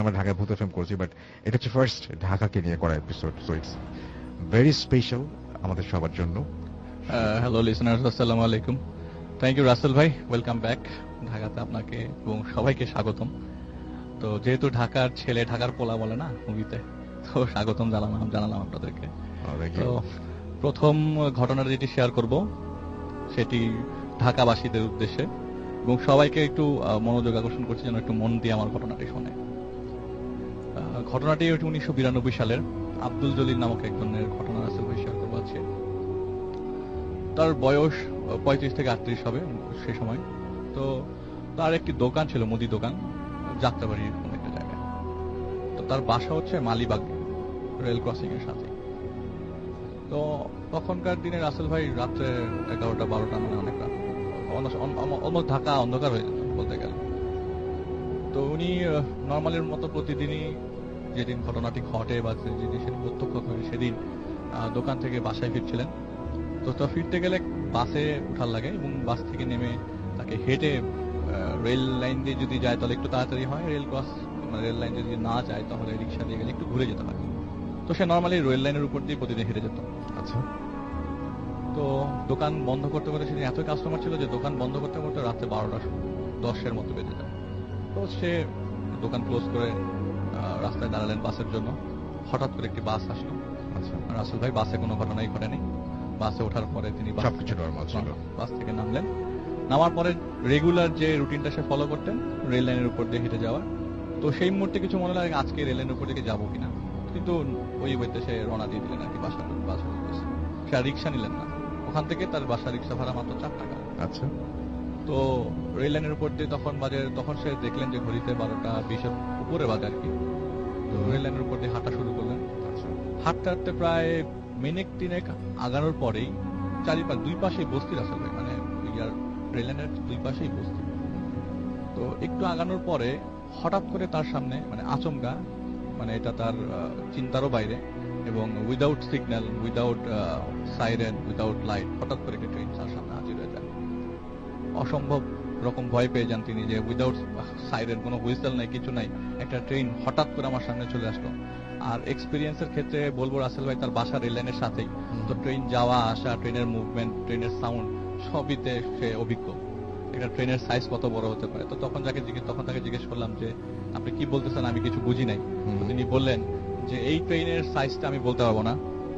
আমরা ঢাকায় ভূত এফএম করছি, বাট এটা হচ্ছে ফার্স্ট ঢাকাকে নিয়ে করা episode, so it's very special আমাদের সবার জন্য। হ্যালো লিসনার্স, আসসালামু আলাইকুম। থ্যাংক ইউ রাসেল ভাই, ওয়েলকাম ব্যাক। ঢাকাতে আপনাকে এবং সবাইকে স্বাগতম। তো যেহেতু ঢাকার ছেলে ঢাকার পোলা বলে না মুভিতে, তো স্বাগতম জানালাম আপনাদেরকে। তো প্রথম ঘটনাটা যেটি শেয়ার করব সেটি ঢাকাবাসীদের উদ্দেশ্যে, এবং সবাইকে একটু মনোযোগ আকর্ষণ করছি যেন একটু মন দিয়ে আমার ঘটনাটি শোনে। ঘটনাটি 1992 সালের আব্দুল জলিল নামক একজনের ঘটনা রাসেল ভাই শেয়ার করবো আজকে। তার বয়স 35 থেকে 38 হবে সে সময়। তো তার একটি দোকান ছিল, মুদি দোকান, যাত্রাবাড়ির কোন একটা জায়গায়। তো তার বাসা হচ্ছে মালিবাগ রেল ক্রসিং এর সাথে। তো তখনকার দিনে রাসেল ভাই রাত্রে 11টা 12টা, মানে অনেক রাত, অলমোস্ট ঢাকা অন্ধকার হয়ে যেত বলতে গেলে। তো উনি নর্মালের মতো প্রতিদিনই যেদিন ঘটনাটি ঘটে বা যেদিন সেদিন প্রত্যক্ষ করে সেদিন দোকান থেকে বাসায় ফিরছিলেন। তো ফিরতে গেলে বাসে উঠার লাগে, এবং বাস থেকে নেমে তাকে হেঁটে রেল লাইন দিয়ে যদি যায় তাহলে একটু তাড়াতাড়ি হয়, রেল লাইন যদি না যায় তাহলে রিক্সা দিয়ে গেলে একটু ঘুরে যেতে হয়। তো সে নর্মালি রেল লাইনের উপর দিয়ে প্রতিদিন হেঁটে যেত। আচ্ছা। তো দোকান বন্ধ করতে করতে সেদিন এত কাস্টমার ছিল যে দোকান বন্ধ করতে করতে রাত্রে 12টা 10-এর মতো বেজে যায়। তো সে দোকান ক্লোজ করে রাস্তায় দাঁড়ালেন বাসের জন্য। হঠাৎ করে একটি বাস আসলো। আচ্ছা। রাসেল ভাই বাসে কোনো ঘটনাই ঘটেনি। বাসে ওঠার পরে তিনি সবকিছু নরমাল ছিল। বাস থেকে নামলেন। নামার পরে রেগুলার যে রুটিনটা সে ফলো করতেন, রেল লাইনের উপর দিয়ে হেঁটে যাওয়ার। তো সেই মুহূর্তে কিছু মনে লাগে আজকে রেল লাইনের উপর দিকে যাবো কিনা, কিন্তু ওই ওয়েতে সে রওনা দিয়ে দিলেন আর কি বাসার উদ্দেশ্যে। সে আর রিক্সা নিলেন না। ওখান থেকে তার বাসার রিক্সা ভাড়া মাত্র 4 টাকা। আচ্ছা। তো রেল লাইনের উপর দিয়ে তখন সে দেখলেন যে ঘড়িতে 12টা 20-এর উপরে বাজে আর কি। তো রেল লাইনের উপর দিয়ে হাঁটা শুরু করলেন। হাঁটতে হাঁটতে প্রায় মিনিট 3 আগানোর পরেই দুই পাশেই বস্তি রাসেল ভাই, মানে রেল লাইনের দুই পাশেই বস্তি। তো একটু আগানোর পরে হঠাৎ করে তার সামনে, মানে আচমকা, মানে এটা তার চিন্তারও বাইরে, এবং without signal, without siren, without light, হঠাৎ করে একটা ট্রেন তার সামনে হাজির হয়ে যায়। অসম্ভব রকম ভয় পেয়ে যান তিনি যে উইদাউট সাইরেন, কোনো হুইসেল নাই, কিছু নাই, একটা ট্রেন হঠাৎ করে আমার সামনে চলে আসলো। আর এক্সপিরিয়েন্সের ক্ষেত্রে বলবো রাসেল ভাই তার বাসা রেল লাইনের সাথেই। তো ট্রেন যাওয়া আসা, ট্রেনের মুভমেন্ট, ট্রেনের সাউন্ড সবইতে সে অভিজ্ঞ। একটা ট্রেনের সাইজ কত বড় হতে পারে। তো তখন তাকে জিজ্ঞেস করলাম যে আপনি কি বলতেছেন, আমি কিছু বুঝি নাই। তো তিনি বললেন যে এই ট্রেনের সাইজটা আমি বলতে পারবো না,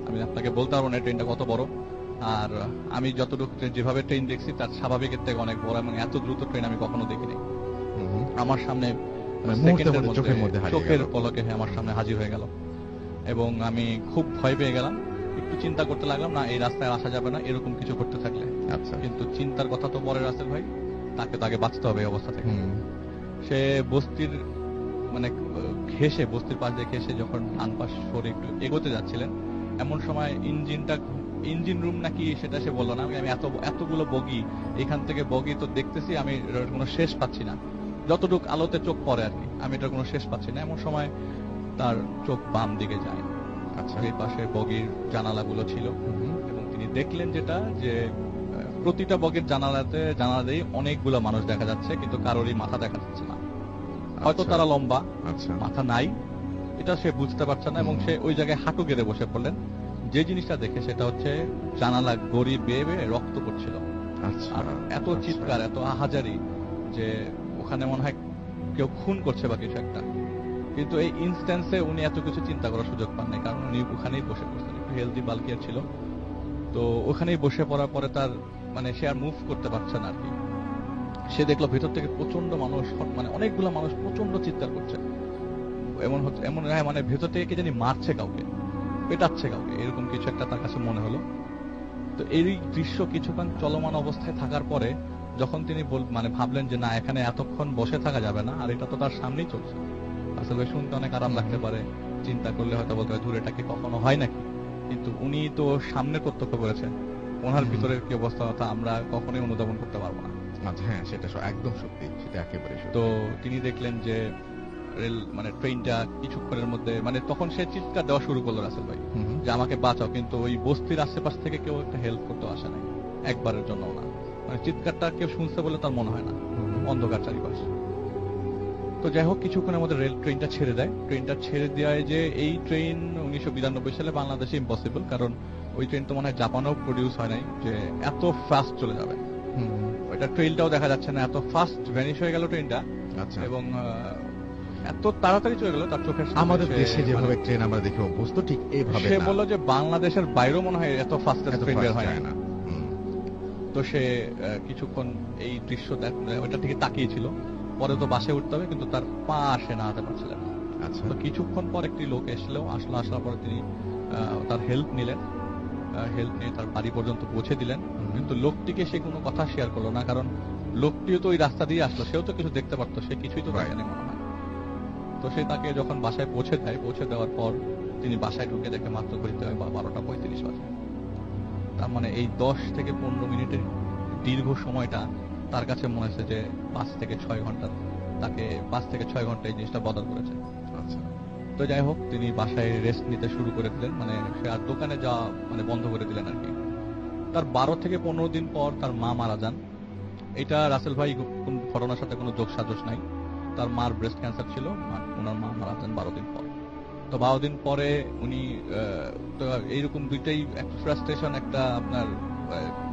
আমি আপনাকে বলতে পারবো না ট্রেনটা কত বড়। আর আমি যতটুকু যেভাবে ট্রেন দেখছি তার স্বাভাবিকের থেকে অনেক বড়, এবং এত দ্রুত ট্রেন আমি কখনো দেখিনি। আমার সামনে চোখের পলকে আমার সামনে হাজির হয়ে গেল, এবং আমি খুব ভয় পেয়ে গেলাম। একটু চিন্তা করতে লাগলাম, না এই রাস্তায় আসা যাবে না এরকম কিছু করতে থাকলে। কিন্তু চিন্তার কথা তো পরে রাসেল ভাই, তাকে তো আগে বাঁচতে হবে এই অবস্থা থেকে। সে বস্তির মানে বস্তির পাশ দিয়ে ঘেসে যখন ডান পাশ সরে একটু এগোতে যাচ্ছিলেন, এমন সময় ইঞ্জিন রুম নাকি সেটা সে বললো না। আমি এতগুলো বগি, এখান থেকে বগি তো দেখতেছি, আমি কোনো শেষ পাচ্ছি না, যতটুকু আলোতে চোখ পড়ে আর কি, আমি এটার কোনো শেষ পাচ্ছি না। এমন সময় তার চোখ বাম দিকে যায়। আচ্ছা। এই পাশে বগির জানালাগুলো ছিল, এবং তিনি দেখলেন যেটা যে প্রতিটা বগির জানালাতেই অনেকগুলো মানুষ দেখা যাচ্ছে, কিন্তু কারোরই মাথা দেখা যাচ্ছে না। হয়তো তারা লম্বা, মাথা নাই, এটা সে বুঝতে পারছে না, এবং সে ওই জায়গায় হাঁটু গেড়ে বসে পড়লেন। যে জিনিসটা দেখে সেটা হচ্ছে জানালা গড়ি বেয়ে বেয়ে রক্ত পড়ছিল। আর এত চিৎকার, এত আহাজারি যে ওখানে মনে হয় কেউ খুন করছে বা কিছু একটা। কিন্তু এই ইনস্ট্যান্সে উনি এত কিছু চিন্তা করার সুযোগ পান নাই, কারণ উনি ওখানেই বসে পড়ছেন, একটু হেলদি বাল্কিয়ার ছিল। তো ওখানেই বসে পড়ার পরে তার মানে সে আর মুভ করতে পারছে না আর কি। সে দেখলো ভেতর থেকে প্রচন্ড মানুষ, মানে অনেকগুলো মানুষ প্রচন্ড চিৎকার করছে, এমন মানে ভেতর থেকে কে জানি মারছে কাউকে, পেটাচ্ছে কাউকে, এরকম কিছু একটা তার কাছে মনে হলো। তো এই দৃশ্য কিছুক্ষণ চলমান অবস্থায় থাকার পরে যখন তিনি মানে ভাবলেন যে না, এখানে এতক্ষণ বসে থাকা যাবে না, আর এটা তো তার সামনেই চলছে। আসলে শুনতে অনেক আরাম লাগতে পারে, চিন্তা করলে হয়তো বলতে হয় দূরেটা কি কখনো হয় নাকি, কিন্তু উনি তো সামনে প্রত্যক্ষ করেছেন, ওনার ভিতরের কি অবস্থা তা আমরা কখনোই অনুধাবন করতে পারবো না। হ্যাঁ, সেটা একদম সত্যি, সেটা একেবারে সত্যি। তো তিনি দেখলেন যে ট্রেনটা কিছুক্ষণের মধ্যে, মানে তখন সে চিৎকার দেওয়া শুরু করলো রাসেল ভাই যে আমাকে বাঁচাও, কিন্তু ওই বস্তির আশেপাশ থেকে কেউ একটা হেল্প করতে আসে নাই একবারের জন্য না। মানে চিৎকারটা কেউ শুনছে বলে তার মনে হয় না, অন্ধকার চারিপাশ। তো যাই হোক কিছুক্ষণের মধ্যে রেল ট্রেনটা ছেড়ে দেয়। ট্রেনটা ছেড়ে দেওয়ায় যে এই ট্রেন 1992 সালে বাংলাদেশে ইম্পসিবল, কারণ ওই ট্রেন তো মনে হয় জাপানেও প্রডিউস হয় নাই যে এত ফাস্ট চলে যাবে। ওইটা ট্রেনটাও দেখা যাচ্ছে না, এত ফাস্ট ভ্যানিশ হয়ে গেল ট্রেনটা। আচ্ছা, এবং এত তাড়াতাড়ি চলে গেল তার চোখের সামনে। আমাদের সে দেশে যেভাবে মানে ট্রেন আমরা দেখে অভ্যস্ত ঠিক এইভাবে সে না। বললো যে বাংলাদেশের বাইরেও মনে হয় এত ফাস্ট এত ট্রেন বের fast হয় যায় না। না। তো সে কিছুক্ষণ এই দৃশ্য ওইটা থেকে তাকিয়েছিল। পরে তো বাসে উঠতে হবে, কিন্তু তার পা আসে না, হাতে পারছিলেন না। আচ্ছা, তো কিছুক্ষণ পর একটি লোক আসার পরে তিনি তার হেল্প নিলেন। হেল্প নিয়ে তার বাড়ি পর্যন্ত পৌঁছে দিলেন। কিন্তু লোকটিকে সে কোনো কথা শেয়ার করলো না, কারণ লোকটিও তো ওই রাস্তা দিয়ে আসলো, সেও তো কিছু দেখতে পারতো, সে কিছুই তো দেখেনি মনে হয়। তো সে তাকে যখন বাসায় পৌঁছে দেয়, পৌঁছে দেওয়ার পর তিনি বাসায় ঢুকে দেখে মাত্র ঘড়িতে 12:35 বাজে। তার মানে এই 10 থেকে 15 মিনিটের দীর্ঘ সময়টা তার কাছে মনে হচ্ছে যে 5 থেকে 6 ঘন্টা, তাকে 5 থেকে 6 ঘন্টা এই জিনিসটা বদল করেছে। আচ্ছা, তো যাই হোক তিনি বাসায় রেস্ট নিতে শুরু করে দিলেন, মানে সে আর দোকানে যাওয়া বন্ধ করে দিলেন আর কি। তার 12 থেকে 15 দিন পর তার মা মারা যান। এটা রাসেল ভাই কোন ঘটনার সাথে কোনো যোগ সাজশ নাই। তার মার ব্রেস্ট ক্যান্সার ছিল, ওনার মা মারা যান 12 দিন পর। তো 12 দিন পরে উনি তো এইরকম দুইটাই, একটা ফ্রাস্ট্রেশন, একটা আপনার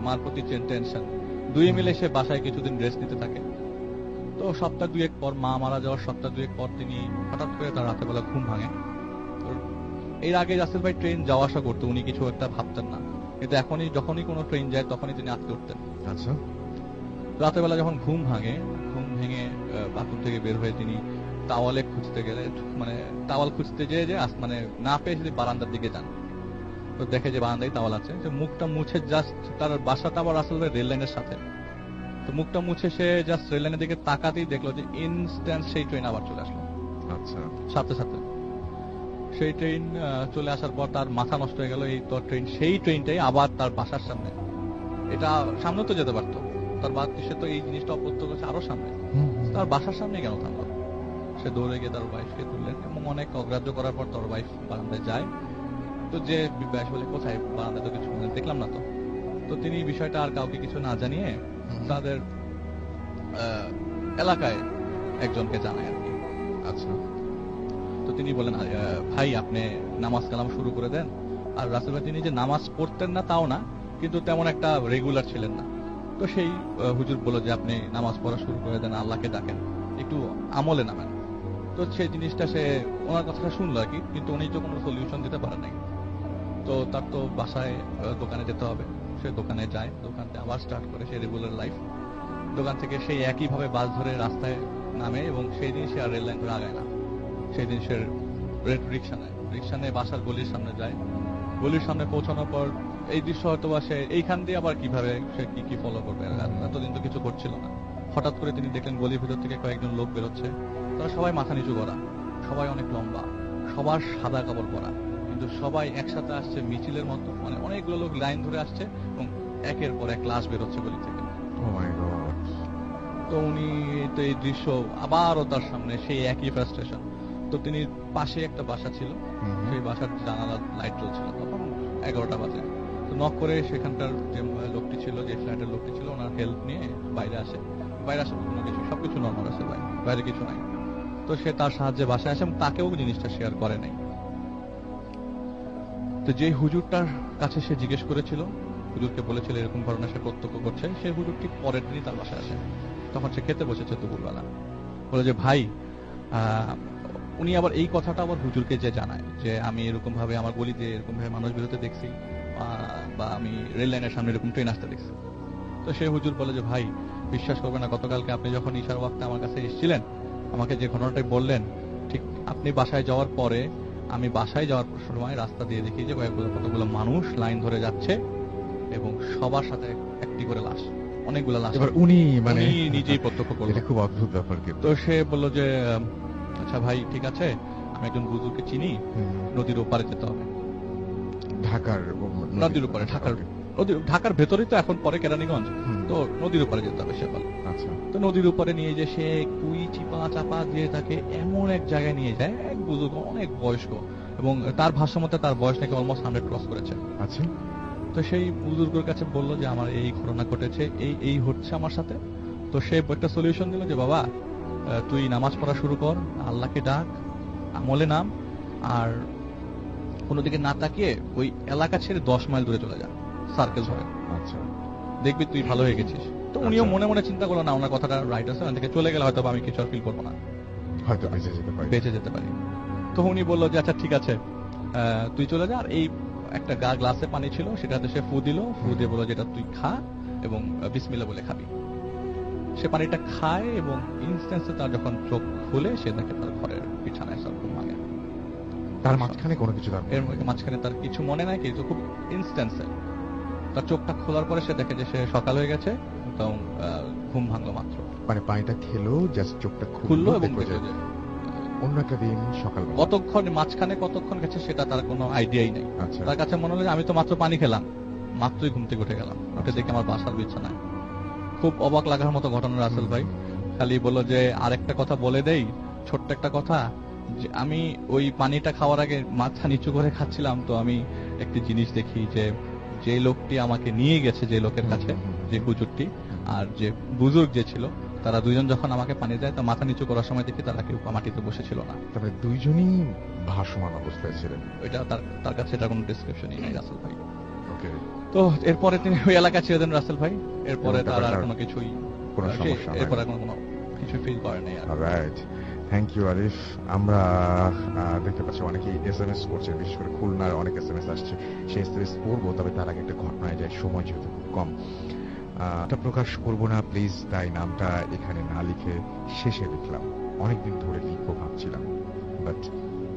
মার প্রতি টেনশন, দুই মিলে সে বাসায় কিছুদিন রেস্ট নিতে থাকে। তো সপ্তাহ দুয়েক পর, মা মারা যাওয়ার সপ্তাহ দুয়েক পর তিনি হঠাৎ করে তার রাতের বেলা ঘুম ভাঙে। তো এর আগে রাসেল ভাই ট্রেন যাওয়া আসা করতো, উনি কিছু একটা ভাবতেন না, কিন্তু যখনই কোনো ট্রেন যায় তখনই তিনি আটকে উঠতেন। আচ্ছা, রাতের বেলা যখন ঘুম ভেঙে বাথরুম থেকে বের হয়ে তিনি টাওয়ালে খুঁজতে গেলে, টাওয়াল খুঁজতে যেয়ে না পেয়ে তিনি বারান্দার দিকে যান। তো দেখে যে বারান্দায় টাওয়াল আছে, যে মুখটা মুছে জাস্ট, তার বাসাটা আবার আসলে রেল লাইনের সাথে। তো মুখটা মুছে সে জাস্ট রেল লাইনের দিকে তাকাতেই দেখলো যে ইনস্ট্যান্ট সেই ট্রেন আবার চলে আসলো। আচ্ছা, সাথে সাথে সেই ট্রেন চলে আসার পর তার মাথা নষ্ট হয়ে গেল। এই তো সেই ট্রেনটাই আবার তার বাসার সামনে, এটা সামনে তো যেতে পারতো, তার সে তো এই জিনিসটা অপ্রত্যক্ষ করছে আরো সামনে, তার বাসার সামনে কেন থামলো? সে দৌড়ে গিয়ে তার ওয়াইফকে তুললেন এবং অনেক অগ্রাহ্য করার পর তার ওয়াইফ বারান্দায় যায়। তো যে বিবাস বলে, কোথায়? বারান্দায় তো কিছু দেখলাম না। তো তিনি বিষয়টা আর কাউকে কিছু না জানিয়ে তাদের এলাকায় একজনকে জানায় আর কি। আচ্ছা, তো তিনি বলেন, ভাই আপনি নামাজ কালাম শুরু করে দেন। আর রাসেল ভাই তিনি যে নামাজ পড়তেন না তাও না, কিন্তু তেমন একটা রেগুলার ছিলেন না। তো সেই হুজুর বলল যে আপনি নামাজ পড়া শুরু করে দেন, আল্লাহকে ডাকেন, একটু আমলে নামেন। তো সেই জিনিসটা সে ওনার কথাটা শুনলো আর কি, কিন্তু উনি তো কোনো সলিউশন দিতে পারেন নাই। তো তার তো বাসায় দোকানে যেতে হবে, সে দোকানে যায়, দোকানতে আবার স্টার্ট করে সে রেগুলার লাইফ। দোকান থেকে সেই একইভাবে বাস ধরে রাস্তায় নামে এবং সেই দিন সে আর রেল লাইন ধরে আগায় না। সেই দিন সে রিক্সা নেয় বাসার গলির সামনে যায়। গলির সামনে পৌঁছানোর পর এই দৃশ্য হয়তো বা সে এইখান দিয়ে আবার কিভাবে সে কি ফলো করবে, এতদিন তো কিছু করছিল না। হঠাৎ করে তিনি দেখলেন গলির ভিতর থেকে কয়েকজন লোক বেরোচ্ছে। তারা সবাই মাথা নিচু করা, সবাই অনেক লম্বা, সবার সাদা কাপড় পরা, কিন্তু সবাই একসাথে আসছে মিছিলের মতো, অনেকগুলো লোক লাইন ধরে আসছে এবং একের পর এক লাশ বেরোচ্ছে গলি থেকে। ও মাই গড। তো উনি তো এই দৃশ্য আবারও তার সামনে, সেই একই ফ্রাস্ট্রেশন। তো তিনি পাশে একটা বাসা ছিল, সেই বাসার জানালার লাইট জ্বলছিল, তখন 11টা বাজে। তো নক করে সেখানকার যে লোকটি ছিল, যে ফ্ল্যাটের লোকটি ছিল, ওনার হেল্প নিয়ে বাইরে আসে কোনো কিছু, সবকিছু নর্মাল আছে ভাই, বাইরে কিছু নাই। তো সে তার সাহায্যে বাসায় আসে এবং তাকেও জিনিসটা শেয়ার করে নাই। তো যে হুজুরটার কাছে সে জিজ্ঞেস করেছিল, হুজুরকে বলেছিল এরকম ঘটনা সে প্রত্যক্ষ করছে, সেই হুজুর ঠিক পরের দিনই তার বাসায় আসে। তখন সে খেতে বসেছে দুপুরবেলা, বলে যে ভাই, উনি আবার এই কথাটা আবার হুজুরকে যে জানায় যে আমি এরকম ভাবে আমার গলিতে এরকম ভাবে মানুষ বেরোতে দেখছি, বা আমি রেল লাইনের সামনে এরকম ট্রেন আসতে দেখছি। তো সে হুজুর বলে যে ভাই বিশ্বাস করবে না, গতকালকে আপনি যখন ঈশার ওয়াক্তে আমার কাছে এসেছিলেন, আমাকে যে ঘটনাটাই বললেন, ঠিক আপনি বাসায় যাওয়ার পরে আমি বাসায় যাওয়ার সময় রাস্তা দিয়ে দেখি যে কতগুলো মানুষ লাইন ধরে যাচ্ছে এবং সবার সাথে একটি করে লাশ, অনেকগুলো লাশ। এবার উনি নিজেই প্রত্যক্ষ করলেন। এটা খুব অদ্ভুত ব্যাপার। কিন্তু তো সে বললো যে আচ্ছা ভাই ঠিক আছে, আমি একজন বুজুর্গকে চিনি, নদীর ওপারে যেতে হবে। নদীর উপরে, ঢাকার ভেতরেই তো এখন পরে কেরানীগঞ্জ, তো নদীর উপরে যেতে হবে সে বলে। আচ্ছা, তো নদীর উপরে নিয়ে যে সে কুই চিপা চাপা দিয়ে তাকে এমন এক জায়গায় নিয়ে যায়, এক বুজুর্গ অনেক বয়স্ক, এবং তার ভাষ্য মতে তার বয়স নাকি অলমোস্ট 100 ক্রস করেছে। আচ্ছা, তো সেই বুজুর্গের কাছে বললো যে আমার এই ঘটনা ঘটেছে, এই হচ্ছে আমার সাথে। তো সে একটা সলিউশন দিল যে বাবা, তুই নামাজ পড়া শুরু কর, আল্লাহকে ডাক, আমলে নাম, আর কোনো দিকে না তাকিয়ে ওই এলাকা ছেড়ে 10 মাইল দূরে চলে যা, সার্কেল ধরে, আচ্ছা দেখবি তুই ভালো হয়ে গেছিস। তো উনিও মনে মনে চিন্তা করলো না ওনার কথাটা রাইট আছে, ওখান থেকে চলে গেলে হয়তো আমি কিছু আর ফিল করবো না, হয়তো বেঁচে যেতে পারি। তো উনি বললো যে আচ্ছা ঠিক আছে, তুই চলে যা। আর এই একটা গ্লাসে পানি ছিল, সেটাতে সে ফু দিল, ফু দিয়ে বললো যেটা তুই খা এবং বিসমিল্লাহ বলে খাবি। সে পানিটা খায় এবং ইনস্ট্যান্সে তার যখন চোখ খুলে সে দেখে তার ঘরের বিছানায় সব ঘুম ভাঙে। তার মাঝখানে কোনো কিছু এর মাঝখানে তার কিছু মনে নাই, কিন্তু খুব ইনস্ট্যান্সে তার চোখটা খোলার পরে সে দেখে যে সে সকাল হয়ে গেছে এবং ঘুম ভাঙলো মাত্র। মানে পানিটা খেলো, জাস্ট চোখটা খুললো এবং অন্য একটা দিন সকাল কতক্ষণ মাঝখানে কতক্ষণ গেছে সেটা তার কোনো আইডিয়াই নেই। আচ্ছা। তার কাছে মনে হলো যে আমি তো মাত্র পানি খেলাম, মাত্রই ঘুম থেকে উঠে গেলাম, উঠে দেখে আমার বাসার বিছানায়। খুব অবাক লাগার মতো ঘটনা রাসেল ভাই। খালি বললো যে আরেকটা কথা বলে দেই, ছোট্ট একটা কথা, যে আমি ওই পানিটা খাওয়ার আগে মাথা নিচু করে খাচ্ছিলাম, তো আমি একটি জিনিস দেখি যে লোকটি আমাকে নিয়ে গেছে, যে লোকের কাছে, যে হুজুরটি আর যে বুজুর্গ যে ছিল, তারা দুইজন যখন আমাকে পানি দেয় তা মাথা নিচু করার সময় দেখি তারা কেউ মাটিতে বসেছিল না। তবে দুইজনই ভাসমান অবস্থায় ছিলেন। ওইটা তার কাছে এটা কোনো ডেসক্রিপশনই নাই রাসেল ভাই। ওকে। তো এরপরে তিনি ওই এলাকা ছেড়ে দেন রাসেল ভাই। এরপরে তার আর কোনো কিছুই, কোনো সমস্যা নাই, এরপরে কোনো কিছু ফিল করে নাই। Right, thank you Arif. আমরা দেখতে পাচ্ছি অনেকেই এসএমএস করছে, বিশেষ করে খুলনার অনেক এসএমএস আসছে, সেই এসএমএস পড়বো, তবে তার আগে একটা ঘটনায় যায়, সময় যেহেতু খুব কম, এটা প্রকাশ করবো না প্লিজ, তাই নামটা এখানে না লিখে শেষে লিখলাম। অনেকদিন ধরে লিখবো ভাবছিলাম, বাট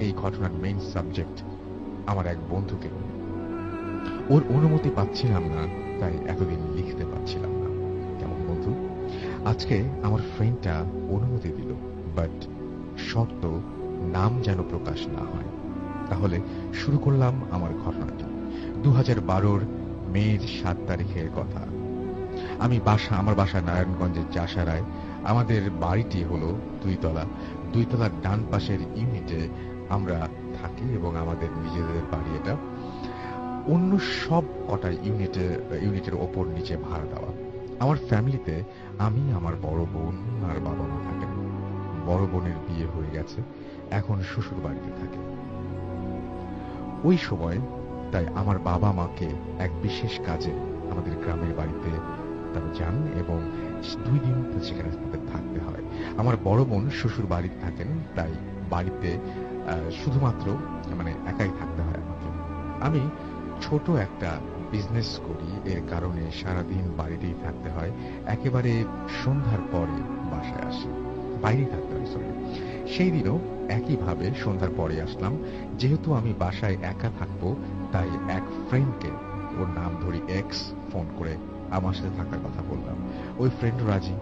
এই ঘটনার মেইন সাবজেক্ট আমার এক বন্ধুকে, ওর অনুমতি পাচ্ছিলাম না, তাই এতদিন লিখতে পারছিলাম না। কেমন বন্ধু? আজকে আমার ফ্রেন্ডটা অনুমতি দিল, বাট শর্ত নাম যেন প্রকাশ না হয়। তাহলে শুরু করলাম আমার ঘটনাটি। 2012 মের 7 তারিখের কথা। আমার বাসা নারায়ণগঞ্জের চাষারায়। আমাদের বাড়িটি হলো দুইতলার ডান পাশের ইউনিটে আমরা থাকি এবং আমাদের নিজেদের বাড়ি এটা। অন্য সব কটা ইউনিটের ওপর নিচে ভাড়া দেওয়া। আমার ফ্যামিলিতে আমি, আমার বড় বোন আর বাবা মা থাকেন। বড় বোনের বিয়ে হয়ে গেছে, এখন শ্বশুর বাড়িতে থাকে। ওই সময় তাই আমার বাবা মাকে এক বিশেষ কাজে আমাদের গ্রামের বাড়িতে তারা যান এবং 2 দিন সেখানে তাদের থাকতে হয়। আমার বড় বোন শ্বশুর বাড়িতে থাকেন, তাই বাড়িতে শুধুমাত্র একাই থাকতে হয় আমাকে। আমি ছোট একটা বিজনেস করি, এর কারণে সারাদিন বাড়িতেই থাকতে হয়। একেবারে সন্ধ্যার পরে বাসায় আসি, বাইরেই থাকতে হয়, সরি। সেই দিনও একইভাবে সন্ধ্যার পরে আসলাম। যেহেতু আমি বাসায় একা থাকবো, তাই এক ফ্রেন্ডকে, ওর নাম ধরি এক্স, ফোন করে আমার সাথে থাকার কথা বললাম। ওই ফ্রেন্ড রাজি।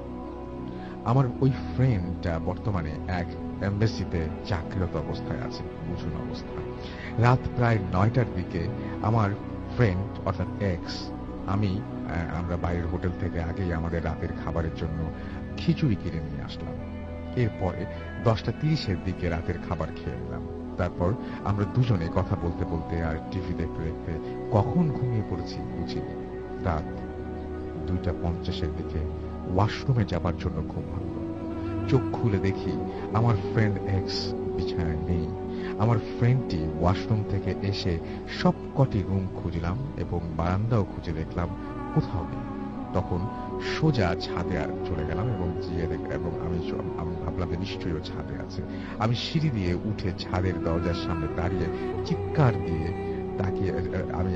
আমার ওই ফ্রেন্ডটা বর্তমানে এক এমবেসিতে চাকরিরত অবস্থায় আছে, বুঝুন অবস্থা। রাত প্রায় 9টার দিকে আমার ফ্রেন্ড অর্থাৎ এক্স, আমরা বাইরের হোটেল থেকে আগেই আমাদের রাতের খাবারের জন্য খিচুড়ি কিনে নিয়ে আসলাম। এরপরে 10:30-এর দিকে রাতের খাবার খেয়ে নিলাম। তারপর আমরা দুজনে কথা বলতে বলতে আর টিভি দেখতে দেখতে কখন ঘুমিয়ে পড়েছি বুঝিনি। রাত 2:50-এর দিকে ওয়াশরুমে যাবার জন্য ঘুম ভাঙল। চোখ খুলে দেখি আমার ফ্রেন্ড এক্স বিছানায় নেই। আমার ফ্রেন্ডটি ওয়াশরুম থেকে এসে সব কটি রুম খুঁজলাম এবং বারান্দাও খুঁজে দেখলাম, কোথাও নেই। তখন সোজা ছাদে চলে গেলাম এবং আমি ভাবলাম যে নিশ্চয়ই ও ছাদে আছে। আমি সিঁড়ি দিয়ে উঠে ছাদের দরজার সামনে দাঁড়িয়ে চিৎকার দিয়ে তাকিয়ে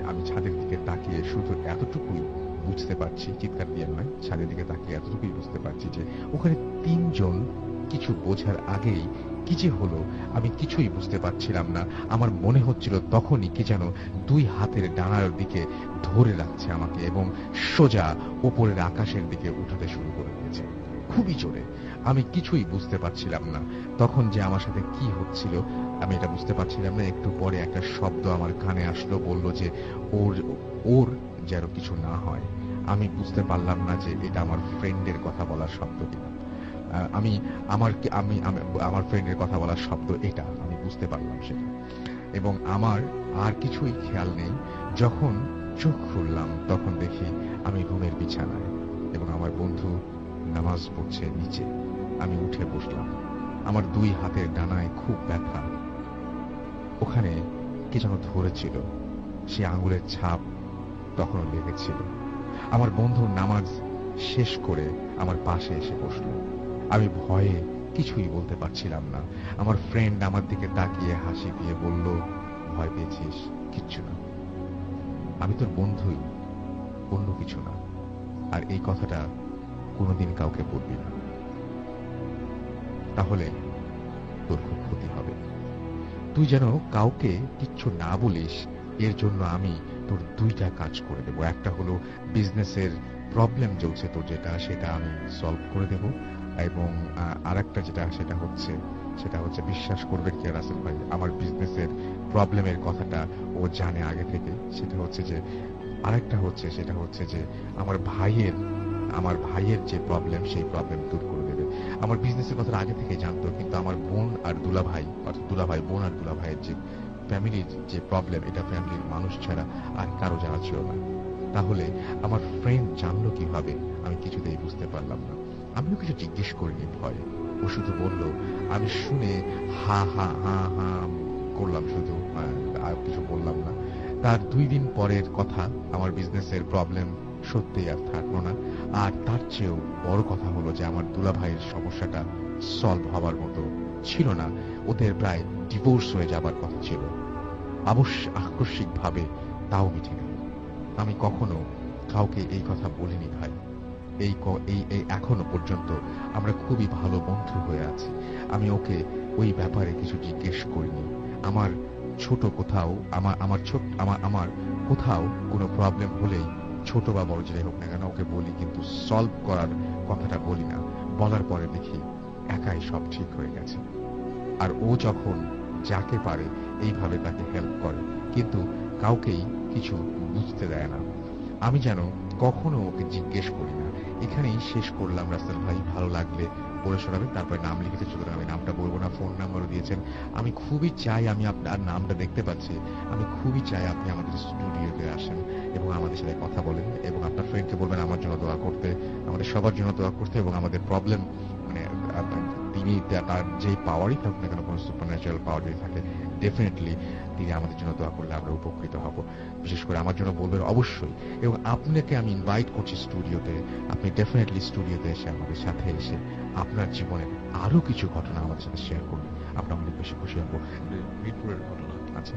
আমি ছাদের দিকে তাকিয়ে শুধু এতটুকুই বুঝতে পারছি, চিৎকার দিয়ে নয়, ছাদের দিকে তাকিয়ে এতটুকুই বুঝতে পারছি যে ওখানে 3 জন। কিছু বোঝার আগেই কি যে হলো আমি কিছুই বুঝতে পারছিলাম না। আমার মনে হচ্ছিল তখনই কি যেন 2 হাতের ডানার দিকে ধরে রাখছে আমাকে এবং সোজা উপরের আকাশের দিকে উঠাতে শুরু করে দিয়েছে, খুবই জোরে। আমি কিছুই বুঝতে পারছিলাম না তখন যে আমার সাথে কি হচ্ছিল, আমি এটা বুঝতে পারছিলাম না। একটু পরে একটা শব্দ আমার কানে আসলো, বলল যে ওর যেন কিছু না হয়। আমি বুঝতে পারলাম না যে এটা আমার ফ্রেন্ডের কথা বলার শব্দ কিনা। আমার ফ্রেন্ডের কথা বলার শব্দ এটা, আমি বুঝতে পারলাম সেটা, এবং আমার আর কিছুই খেয়াল নেই। যখন চোখ খুললাম তখন দেখি আমি রুমের বিছানায় এবং আমার বন্ধু নামাজ পড়ছে নিচে। আমি উঠে বসলাম। আমার 2 হাতের ডানায় খুব ব্যথা। ওখানে কে যেন ধরেছিল, সে আঙুলের ছাপ তখনও লেগেছিল। আমার বন্ধু নামাজ শেষ করে আমার পাশে এসে বসল। আমি ভয়ে কিছুই বলতে পারছিলাম না। আমার ফ্রেন্ড আমার দিকে তাকিয়ে হাসি দিয়ে বলল, ভয় পেয়েছিস? কিচ্ছু না, আমি তোর বন্ধুই, অন্য কিছু না। আর এই কথাটা কোনোদিন কাউকে বলবি না, তাহলে তোর খুব ক্ষতি হবে। তুই যেন কাউকে কিচ্ছু না বলিস, এর জন্য আমি তোর 2টা কাজ করে দেবো। একটা হলো বিজনেসের প্রবলেম চলছে তোর যেটা, সেটা আমি সলভ করে দেব। এবং আরেকটা যেটা সেটা হচ্ছে বিশ্বাস করবেন কি রাসেল ভাই, আমার বিজনেসের প্রবলেমের কথাটা ও জানে আগে থেকে। সেটা হচ্ছে যে সেটা হচ্ছে যে আমার ভাইয়ের যে প্রবলেম, সেই প্রবলেম দূর করে দেবে। আমার বিজনেসের কথা আগে থেকে জানতো, কিন্তু আমার বোন আর দুলাভাই, অর্থাৎ বোন আর দুলাভাইয়ের যে ফ্যামিলির যে প্রবলেম, এটা ফ্যামিলির মানুষ ছাড়া আর কারো জানা ছিল না। তাহলে আমার ফ্রেন্ড জানলো কিভাবে, আমি কিছুতেই বুঝতে পারলাম না। আমিও কিছু জিজ্ঞেস করিনি ভয়ে। ও শুধু বলল, আমি শুনে হা হা হা হা করলাম শুধু, আর কিছু বললাম না। তার 2 দিন পরের কথা, আমার বিজনেসের প্রবলেম সত্যিই আর থাকলো না। আর তার চেয়েও বড় কথা হলো যে আমার দুলাভাইয়ের সমস্যাটা সলভ হবার মতো ছিল না। ওদের প্রায় ডিভোর্স হয়ে যাবার কথা ছিল। আকস্মিক ভাবে তাও মিটে গেল। আমি কখনো কাউকে এই কথা বলিনি ভাই। এই এখনো পর্যন্ত আমরা খুবই ভালো বন্ধু হয়ে আছি। আমি ওকে ওই ব্যাপারে কিছু জিজ্ঞেস করিনি। আমার কোথাও কোনো প্রবলেম হলেই, ছোট বা বড় যেটাই হোক না কেন, ওকে বলি, কিন্তু সলভ করার কথাটা বলি না। বলার পরে দেখি একাই সব ঠিক হয়ে গেছে। আর ও যখন যাকে পারে এইভাবে তাকে হেল্প করে, কিন্তু কাউকেই কিছু বুঝতে দেয় না। আমি যেন কখনো ওকে জিজ্ঞেস করি না। এখানেই শেষ করলাম রাসেল ভাই, ভালো লাগলে পড়ে শোনাবেন। তারপরে নাম লিখেছে, সুতরাং আমি নামটা বলবো না। ফোন নাম্বারও দিয়েছেন। আমি খুবই চাই, আমি আপনার নামটা দেখতে পাচ্ছি, আমি খুবই চাই আপনি আমাদের স্টুডিওতে আসেন এবং আমাদের সাথে কথা বলেন, এবং আপনার ফ্রেন্ডকে বলবেন আমার জন্য দোয়া করতে, আমাদের সবার জন্য দোয়া করতে, এবং আমাদের প্রবলেম মানে তিনি তার যে পাওয়ারই থাকুক না কেন, কোনো সুপারন্যাচুরাল পাওয়ার যদি থাকে, ডেফিনেটলি তিনি আমাদের জন্য দোয়া করলে আমরা উপকৃত হব। বিশেষ করে আমার জন্য বলবেন অবশ্যই। এবং আপনাকে আমি ইনভাইট করছি স্টুডিওতে। আপনি ডেফিনেটলি স্টুডিওতে এসে আমাদের সাথে এসে আপনার জীবনের আরো কিছু ঘটনা আমাদের সাথে শেয়ার করুন। আমরা অনেক বেশি খুশি হব। মিরপুরের ঘটনা আছে,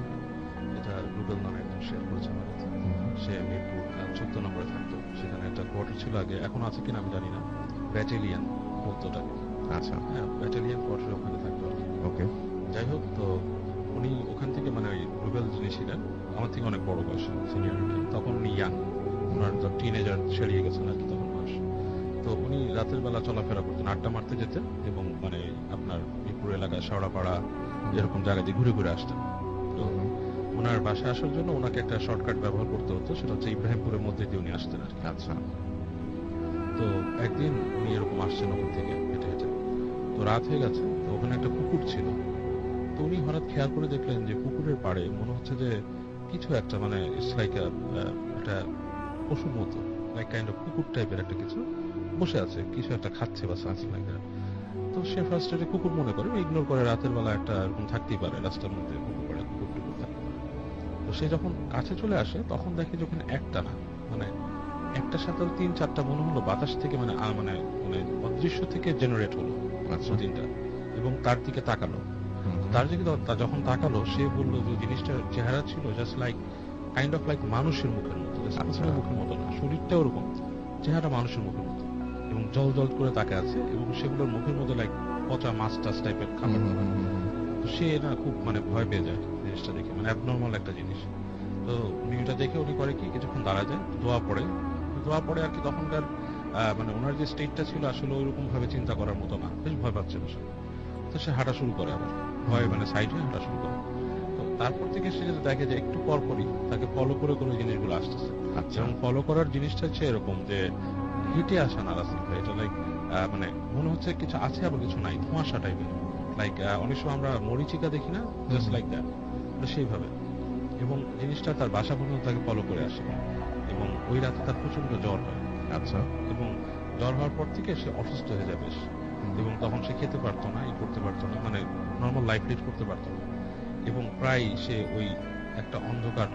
এটা রুবেল নামে একজন শেয়ার করেছে আমার কাছে। সে মিরপুর 14 নম্বরে থাকতো। সেখানে একটা কোয়ার্টার ছিল আগে, এখন আছে কিনা আমি জানি না, ব্যাটালিয়ান বলতো ওটাকে। আচ্ছা, হ্যাঁ, ব্যাটালিয়ান কোয়ার্টারে ওখানে থাকতো। ওকে। যাই হোক, তো উনি ওখান থেকে, মানে ওই রুবেল যিনি ছিলেন আমার থেকে অনেক বড় বয়স, সিনিয়রিটি। তখন উনি ইয়াং, ওনার টিনেজার ছেড়িয়ে গেছেন আর কি তখন বয়স। তো উনি রাতের বেলা চলাফেরা করতেন, আড্ডা মারতে যেতেন, এবং মানে আপনার মিরপুর এলাকায় শেওড়াপাড়া এরকম জায়গা দিয়ে ঘুরে ঘুরে আসতেন। তো ওনার বাসায় আসার জন্য ওনাকে একটা শর্টকাট ব্যবহার করতে হতো, সেটা হচ্ছে ইব্রাহিমপুরের মধ্যে দিয়ে উনি আসতেন আর কি। আচ্ছা। তো একদিন উনি এরকম আসছেন ওখান থেকে হেঁটে হেঁটে, তো রাত হয়ে গেছে, তো ওখানে একটা পুকুর ছিল। তো উনি হঠাৎ খেয়াল করে দেখলেন যে পুকুরের পাড়ে মনে হচ্ছে যে কিছু একটা, মানে ইটস লাইক একটা পশুর মতো, লাইক কাইন্ড অফ কুকুর টাইপের একটা কিছু বসে আছে, কিছু একটা খাচ্ছে বা সামথিং লাইক দ্যাট। তো সে ফার্স্টে কুকুর মনে করে, ইগনোর করে, রাতের বেলা একটা এরকম থাকতেই পারে রাস্তার মধ্যে, পুকুর পাড়ে কুকুর টুকুর থাকতে পারে। তো সে যখন কাছে চলে আসে তখন দেখে যখন একটা না, মানে একটার সাথে 3-4টা মনে হলো বাতাস থেকে, মানে মানে মানে অদৃশ্য থেকে জেনারেট হলো তিনটা, এবং তার দিকে তাকালো। তার দিকে যখন তাকালো, সে বললো যে জিনিসটার চেহারা ছিল just like kind of like মানুষের মুখের মতো, মুখের মতো না, শরীরটা ওরকম, চেহারা মানুষের মুখের মতো, এবং জল জল করে তাকে আছে, এবং সেগুলোর মুখের মধ্যে লাইক পচা মাছ টাছ টাইপের খাবার। তো সে না খুব মানে ভয় পেয়ে যায় জিনিসটা দেখে, মানে অ্যাবনর্মাল একটা জিনিস। তো উনিটা দেখে উনি করে কি, কিছুক্ষণ দাঁড়া যায়, দোয়া পড়ে আর কি। তখনকার মানে ওনার যে স্টেটটা ছিল আসলে ওইরকম ভাবে চিন্তা করার মতো না, বেশ ভয় পাচ্ছে বসে। তো সে হাঁটা শুরু করে, আবার ভয় মানে সাইড হয়ে হাঁটা শুরু করে। তো তারপর থেকে সে যদি দেখে যে একটু পর পরই তাকে ফলো করে করে জিনিসগুলো আসতেছে। এবং ফলো করার জিনিসটা হচ্ছে এরকম যে হেঁটে আসা না রাস্তা, এটা লাইক মানে মনে হচ্ছে কিছু আছে আবার কিছু নাই, ধোঁয়াশা টাইপের, লাইক অনেক সময় আমরা মরিচিকা দেখি না, জাস্ট লাইক দ্যাট, সেইভাবে। এবং জিনিসটা তার বাসা পর্যন্ত তাকে ফলো করে আসে, এবং ওই রাতে তার প্রচন্ড জ্বর হয়। আচ্ছা। এবং জ্বর হওয়ার পর থেকে সে অসুস্থ হয়ে যায় বেশ। এবং তখন সে খেতে পারতো না, করতে পারতো না, মানে নর্মাল লাইফ লিড করতে পারতো না, এবং প্রায় সে ওই একটা অন্ধকার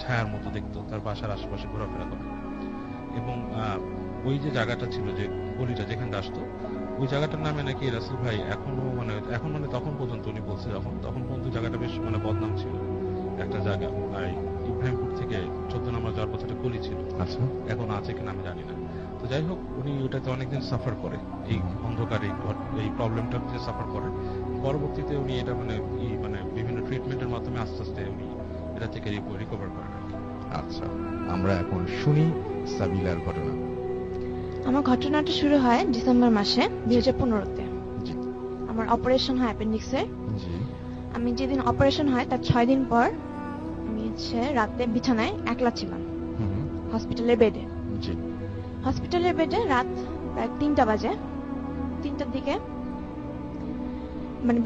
ছায়ার মতো দেখতো তার বাসার আশেপাশে ঘোরাফেরা করে। এবং ওই যে জায়গাটা ছিল, যে গলিটা যেখানে আসতো, ওই জায়গাটার নামে নাকি রাসেল ভাই এখনো এখন তখন পর্যন্ত উনি বলছে, তখন পর্যন্ত জায়গাটা বেশ বদনাম ছিল একটা জায়গা। ইব্রাহিমপুর থেকে 14 নম্বর যাওয়ার পথে একটা গলি ছিল, আচ্ছা, এখন আছে কিনা আমি জানি না। তো যাই হোক, উনি ওটাতে অনেকদিন সাফার করে, এই অন্ধকার এই প্রবলেমটা যে সাফার করে। পরবর্তীতে উনি এটা বিভিন্ন ট্রিটমেন্টের মাধ্যমে আস্তে আস্তে উনি এটা থেকে রিকভার করেন। আচ্ছা, আমরা এখন শুনি সাবিলার ঘটনা। আমার ঘটনাটা শুরু হয় ডিসেম্বর মাসে 2015-তে। জি আমার অপারেশন হয় অ্যাপেন্ডিক্সের। জি আমি যেদিন অপারেশন হয় তার 6 দিন পর আমি রাতে বিছানায় একলা ছিলাম হুম, হসপিটালের বেডে। জি হসপিটালের বেডে রাত প্রায় 3টা বাজে। 3টার দিকে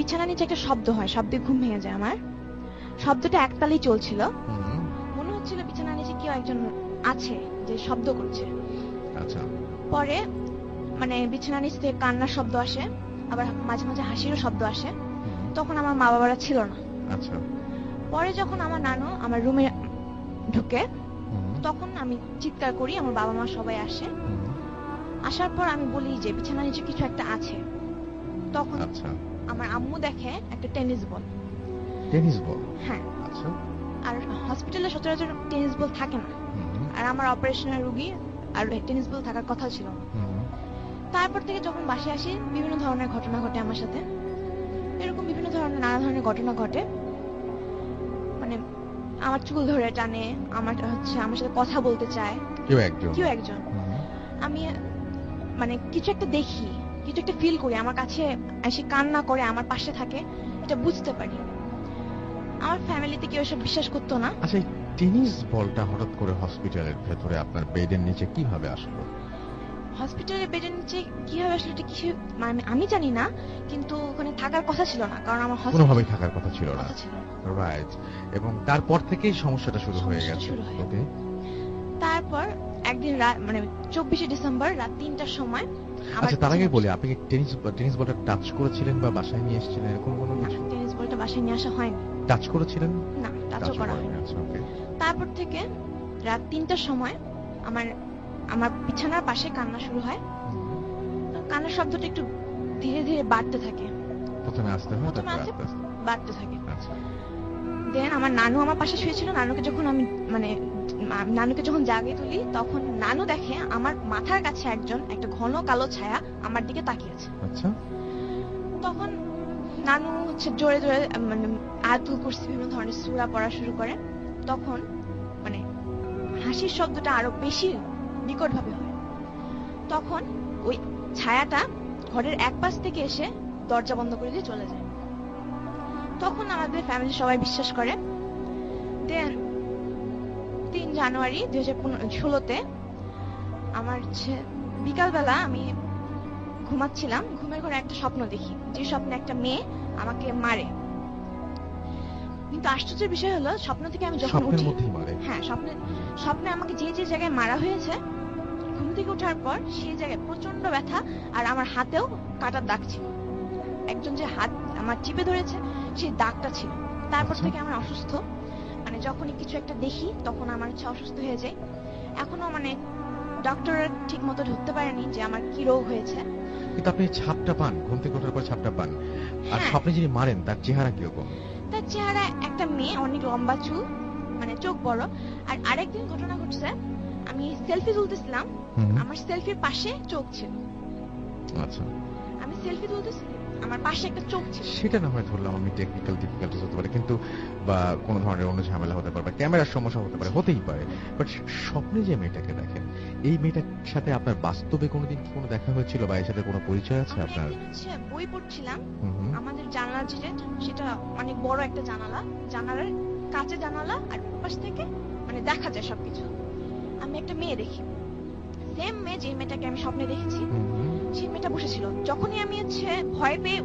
বিছানার নিচে একটা শব্দ হয়, শব্দে ঘুম ভেঙে যায় আমার। শব্দটা একতালেই চলছিল। হুম, মনে হচ্ছিল বিছানার নিচে কেউ একজন আছে যে শব্দ করছে। আচ্ছা, পরে বিছানার নিচ থেকে কান্নার শব্দ আসে, আবার মাঝে মাঝে হাসিরও শব্দ আসে। হুম, তখন আমার মা বাবারা ছিল না। আচ্ছা, পরে যখন আমার নানু আমার রুমে ঢুকে, হুম, তখন আমি চিৎকার করি, আমার বাবা মা সবাই আসে। হুম, আসার পর আমি বলি যে বিছানার নিচে কিছু একটা আছে। তখন আচ্ছা, আমার আম্মু দেখে একটা টেনিস বল। টেনিস বল, হ্যাঁ, আচ্ছা, আর হসপিটালে সচরাচর টেনিস বল থাকে না, হুম, আর আমার অপারেশনের রুগী আর টেনিস বল থাকার কথা ছিল না। হুম, তারপর থেকে যখন বাসায় আসি, বিভিন্ন ধরনের ঘটনা ঘটে আমার সাথে। এরকম বিভিন্ন ধরনের নানা ধরনের ঘটনা ঘটে। আমার চুল ধরে টানে, আমার সাথে কথা বলতে চায় কেউ একজন। হুম, আমি কিছু একটা দেখি, কিছু একটা ফিল করি, আমার কাছে এসে কান্না করে আমার পাশে থাকে, এটা বুঝতে পারি। আমার ফ্যামিলিতে কেউ এসব বিশ্বাস করতো না। আচ্ছা, এই টেনিস বলটা হঠাৎ করে হসপিটালের ভেতরে আপনার বেডের নিচে কিভাবে আসলো? হসপিটালের বেডের নিচে কিভাবে আসলে এটা কিছু আমি জানি না, কিন্তু ওখানে থাকার কথা ছিল না, কারণ আমার কোনোভাবেই থাকার কথা ছিল না। কথা ছিল না। রাইট, এবং তারপর থেকেই সমস্যাটা শুরু হয়ে সমস্যা গেছে। শুরু হয়। ওকে, তারপর একদিন রাত 24শে ডিসেম্বর রাত 3টার সময় আচ্ছা, তার আগে বলি, আপনি কি টেনিস বলটা টাচ করেছিলেন বা বাসায় নিয়ে এসেছিলেন, এরকম কোনো কিছু? টেনিস বলটা বাসায় নিয়ে আসা হয়নি। টাচ করেছিলেন? না, টাচও টাচও করা করেনি, হয়নি। আচ্ছা, ওকে, তারপর থেকে রাত 3টার সময় আমার বিছানার পাশে কান্না শুরু হয়। কান্নার শব্দটা একটু ধীরে ধীরে বাড়তে থাকে, প্রথমে আসতে হয়, প্রথমে তারপর আসে, আস্তে আস্তে, বাড়তে থাকে। আচ্ছা, দেন আমার নানু আমার পাশে শুয়েছিল। নানুকে যখন আমি নানুকে যখন জাগিয়ে তুলি, তখন নানু দেখে আমার মাথার কাছে একটা ঘন কালো ছায়া আমার দিকে তাকিয়ে আছে। আচ্ছা, তখন নানু জোরে জোরে আয়াতুল কুরসি বিভিন্ন ধরনের সূরা পড়া শুরু করে। তখন হাসির শব্দটা আরো বেশি নিকট ভাবে হয়। তখন ওই ছায়াটা ঘরের এক পাশ থেকে এসে দরজা বন্ধ করে দিয়ে চলে যায়। তখন আমাদের ফ্যামিলি সবাই বিশ্বাস করে। দেন 3 জানুয়ারি 2016-তে আমার বিকালবেলা আমি ঘুমাচ্ছিলাম, ঘুমের ঘরে একটা স্বপ্ন দেখি, যে স্বপ্নে একটা মেয়ে আমাকে মারে। কিন্তু আশ্চর্যের বিষয় হলো, স্বপ্ন থেকে আমি যখন স্বপ্নের উঠি, মধ্যেই মারে? হ্যাঁ, স্বপ্নে আমাকে যে যে জায়গায় মারা হয়েছে, ঘুম থেকে ওঠার পর সেই জায়গায় প্রচন্ড ব্যথা, আর আমার হাতেও কাটার দাগ ছিল। একজন যে হাত আমার চিপে ধরেছে, সেই দাগটা ছিল। তারপর আচ্ছা। থেকে আমার অসুস্থ, যখনই কিছু একটা দেখি তখন আমার অসুস্থ হয়ে যায়। এখনো ডক্টর ঠিক মতো ধরতে পারেনি যে আমার কি রোগ হয়েছে। কিন্তু আপনি ছাপটা পান, ঘুম থেকে ওঠার পর ছাপটা পান, আর হ্যাঁ। স্বপ্নে যিনি মারেন তার চেহারা কিরকম? তার চেহারা একটা মেয়ে, অনেক লম্বা চুল, চোখ বড়। আর আরেকদিন ঘটনা ঘটছে, আমি সেলফি তুলতেছিলাম, হুম, আমার সেলফির পাশে চোখ ছিল। আচ্ছা, আমি সেলফি তুলতেছি, আমার পাশে একটা চোখ ছিল। সেটা না হয় ধরলাম আমি, টেকনিক্যাল ডিফিকাল্টিস হতে পারে, কিন্তু বা কোনো ধরনের অন্য ঝামেলা হতে পারে, বা ক্যামেরার সমস্যা হতে পারে, হতেই পারে। বাট স্বপ্নে যে মেয়েটাকে দেখেন, এই মেয়েটার সাথে আপনার বাস্তবে কোনোদিন কি কোনো দেখা হয়েছিল, বা এর সাথে কোনো পরিচয় আছে আমি আপনার? একদিন বই পড়ছিলাম, হুম, হুম, আমাদের জানালা সেটা অনেক বড় একটা জানালা, জানালার কাঁচে জানালা, আর পাশ থেকে দেখা যায় সবকিছু। আমি একটা মেয়ে দেখি, সেম মেয়ে, যে মেয়েটাকে আমি স্বপ্নে দেখেছি, হুম, হুম, সেই মেয়েটা বসেছিল। যখনই আমি ভয় পেয়ে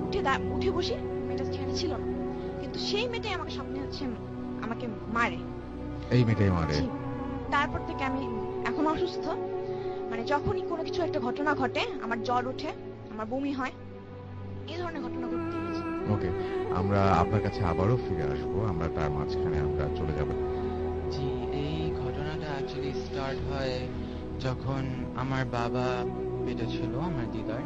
উঠে বসি, মেয়েটা সেখানে ছিল না, কিন্তু সেই মেয়েটাই আমাকে স্বপ্নে আমাকে মারে। এই মেয়েটাই মারে? জি। তারপর থেকে আমি এখন অসুস্থ। যখনই কোনো কিছু একটা ঘটনা ঘটে, আমার জ্বর ওঠে, আমার বমি হয়, এই ধরনের ঘটনা ঘটতে গেছে। ওকে, আমরা আপনার কাছে আবারও ফিরে আসবো, আমরা তার মাঝখানে আমরা চলে যাব। জি, এই ঘটনাটা অ্যাকচুয়ালি স্টার্ট হয় যখন আমার বাবা পেটে ছিল, আমার দিদার।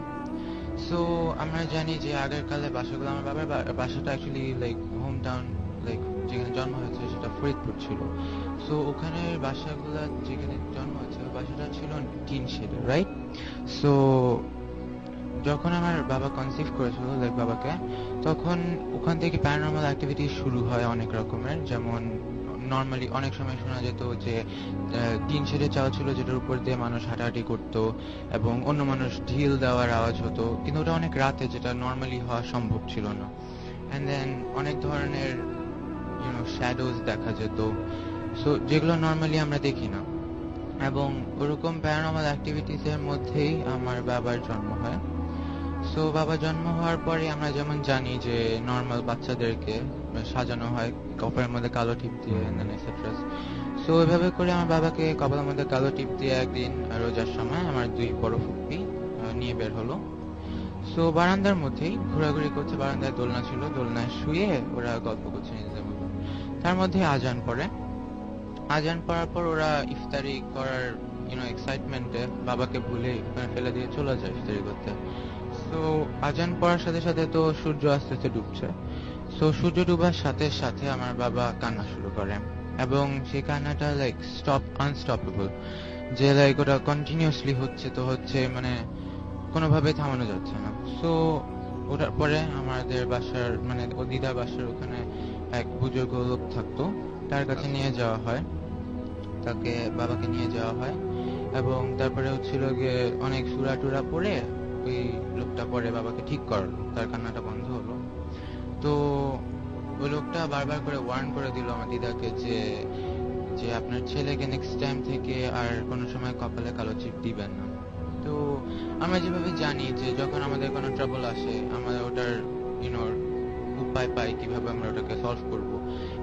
সো আমরা জানি যে আগের কালে বাসাগুলো, আমার বাবার বাসাটা actually like home town, like যেখানে জন্ম হয়েছে সেটা ফরিদপুর ছিল। সো ওখানে বাসাগুলা যেখানে জন্ম হয়েছে ওই বাসাটা ছিল টিন শেডের, রাইট? সো যখন আমার বাবা কনসিভ করেছিল লাইক বাবাকে, তখন ওখান থেকে প্যারানর্মাল অ্যাক্টিভিটি শুরু হয় অনেক রকমের। যেমন নর্মালি অনেক সময় শোনা যেত যে টিন শেডে চাল ছিল যেটার উপর দিয়ে মানুষ হাঁটাহাঁটি করতো এবং অন্য মানুষ ঢিল দেওয়ার আওয়াজ হতো, কিন্তু ওটা অনেক রাতে, যেটা নর্মালি হওয়া সম্ভব ছিল না। অ্যান্ড দেন অনেক ধরনের শ্যাডোজ দেখা যেত, সো যেগুলো নর্মালি আমরা দেখি না। এবং ওরকম প্যারানর্মাল অ্যাক্টিভিটিস এর মধ্যেই আমার বাবার জন্ম হয়। সো বাবা জন্ম হওয়ার পরে আমরা যেমন জানি যে নর্মাল বাচ্চাদেরকে সাজানো হয় কপালের মধ্যে কালো টিপ দিয়ে, এটসেট্রা। সো এভাবে করে আমার বাবাকে কপালের মধ্যে কালো টিপ দিয়ে একদিন রোজার সময় আমার দুই বড় ফুপ্পি নিয়ে বের হলো। সো বারান্দার মধ্যেই ঘোরাঘুরি করছে, বারান্দায় দোলনা ছিল, দোলনায় শুয়ে ওরা গল্প করছে নিজেদের মতো। তার মধ্যে আজান পড়ে। আজান পড়ার পর ওরা ইফতারি করার এক্সাইটমেন্টে বাবাকে ভুলে ওখানে ফেলে দিয়ে চলে যায় ইফতারি করতে। সো আজান পড়ার সাথে সাথে তো সূর্য আস্তে আস্তে ডুবছে। সো সূর্য ডুবার সাথে সাথে আমার বাবা কান্না শুরু করে, এবং সেই কান্নাটা লাইক আনস্টপেবল, যে লাইক ওটা কন্টিনিউয়াসলি হচ্ছে, তো হচ্ছে মানে কোনোভাবে থামানো যাচ্ছে না। সো ওটার পরে আমাদের বাসার মানে ও দিদার বাসার ওখানে এক বুজুর্গ লোক থাকতো, তার কাছে নিয়ে যাওয়া হয়, তাকে বাবাকে নিয়ে যাওয়া হয়। এবং তারপরে হচ্ছিল গিয়ে অনেক সূরা টুরা পড়ে ওই লোকটা পরে বাবাকে ঠিক করলো, তার কান্নাটা বন্ধ হলো। তো ওই লোকটা বারবার করে ওয়ার্ন করে দিল আমার দিদাকে যে যে আপনার ছেলেকে নেক্সট টাইম থেকে আর কোনো সময় কপালে কালো চিপ দিবেন না। তো আমরা যেভাবে জানি যে যখন আমাদের কোনো ট্রাবল আসে আমরা ওটার উপায় পাই কিভাবে আমরা ওটাকে সলভ করবো,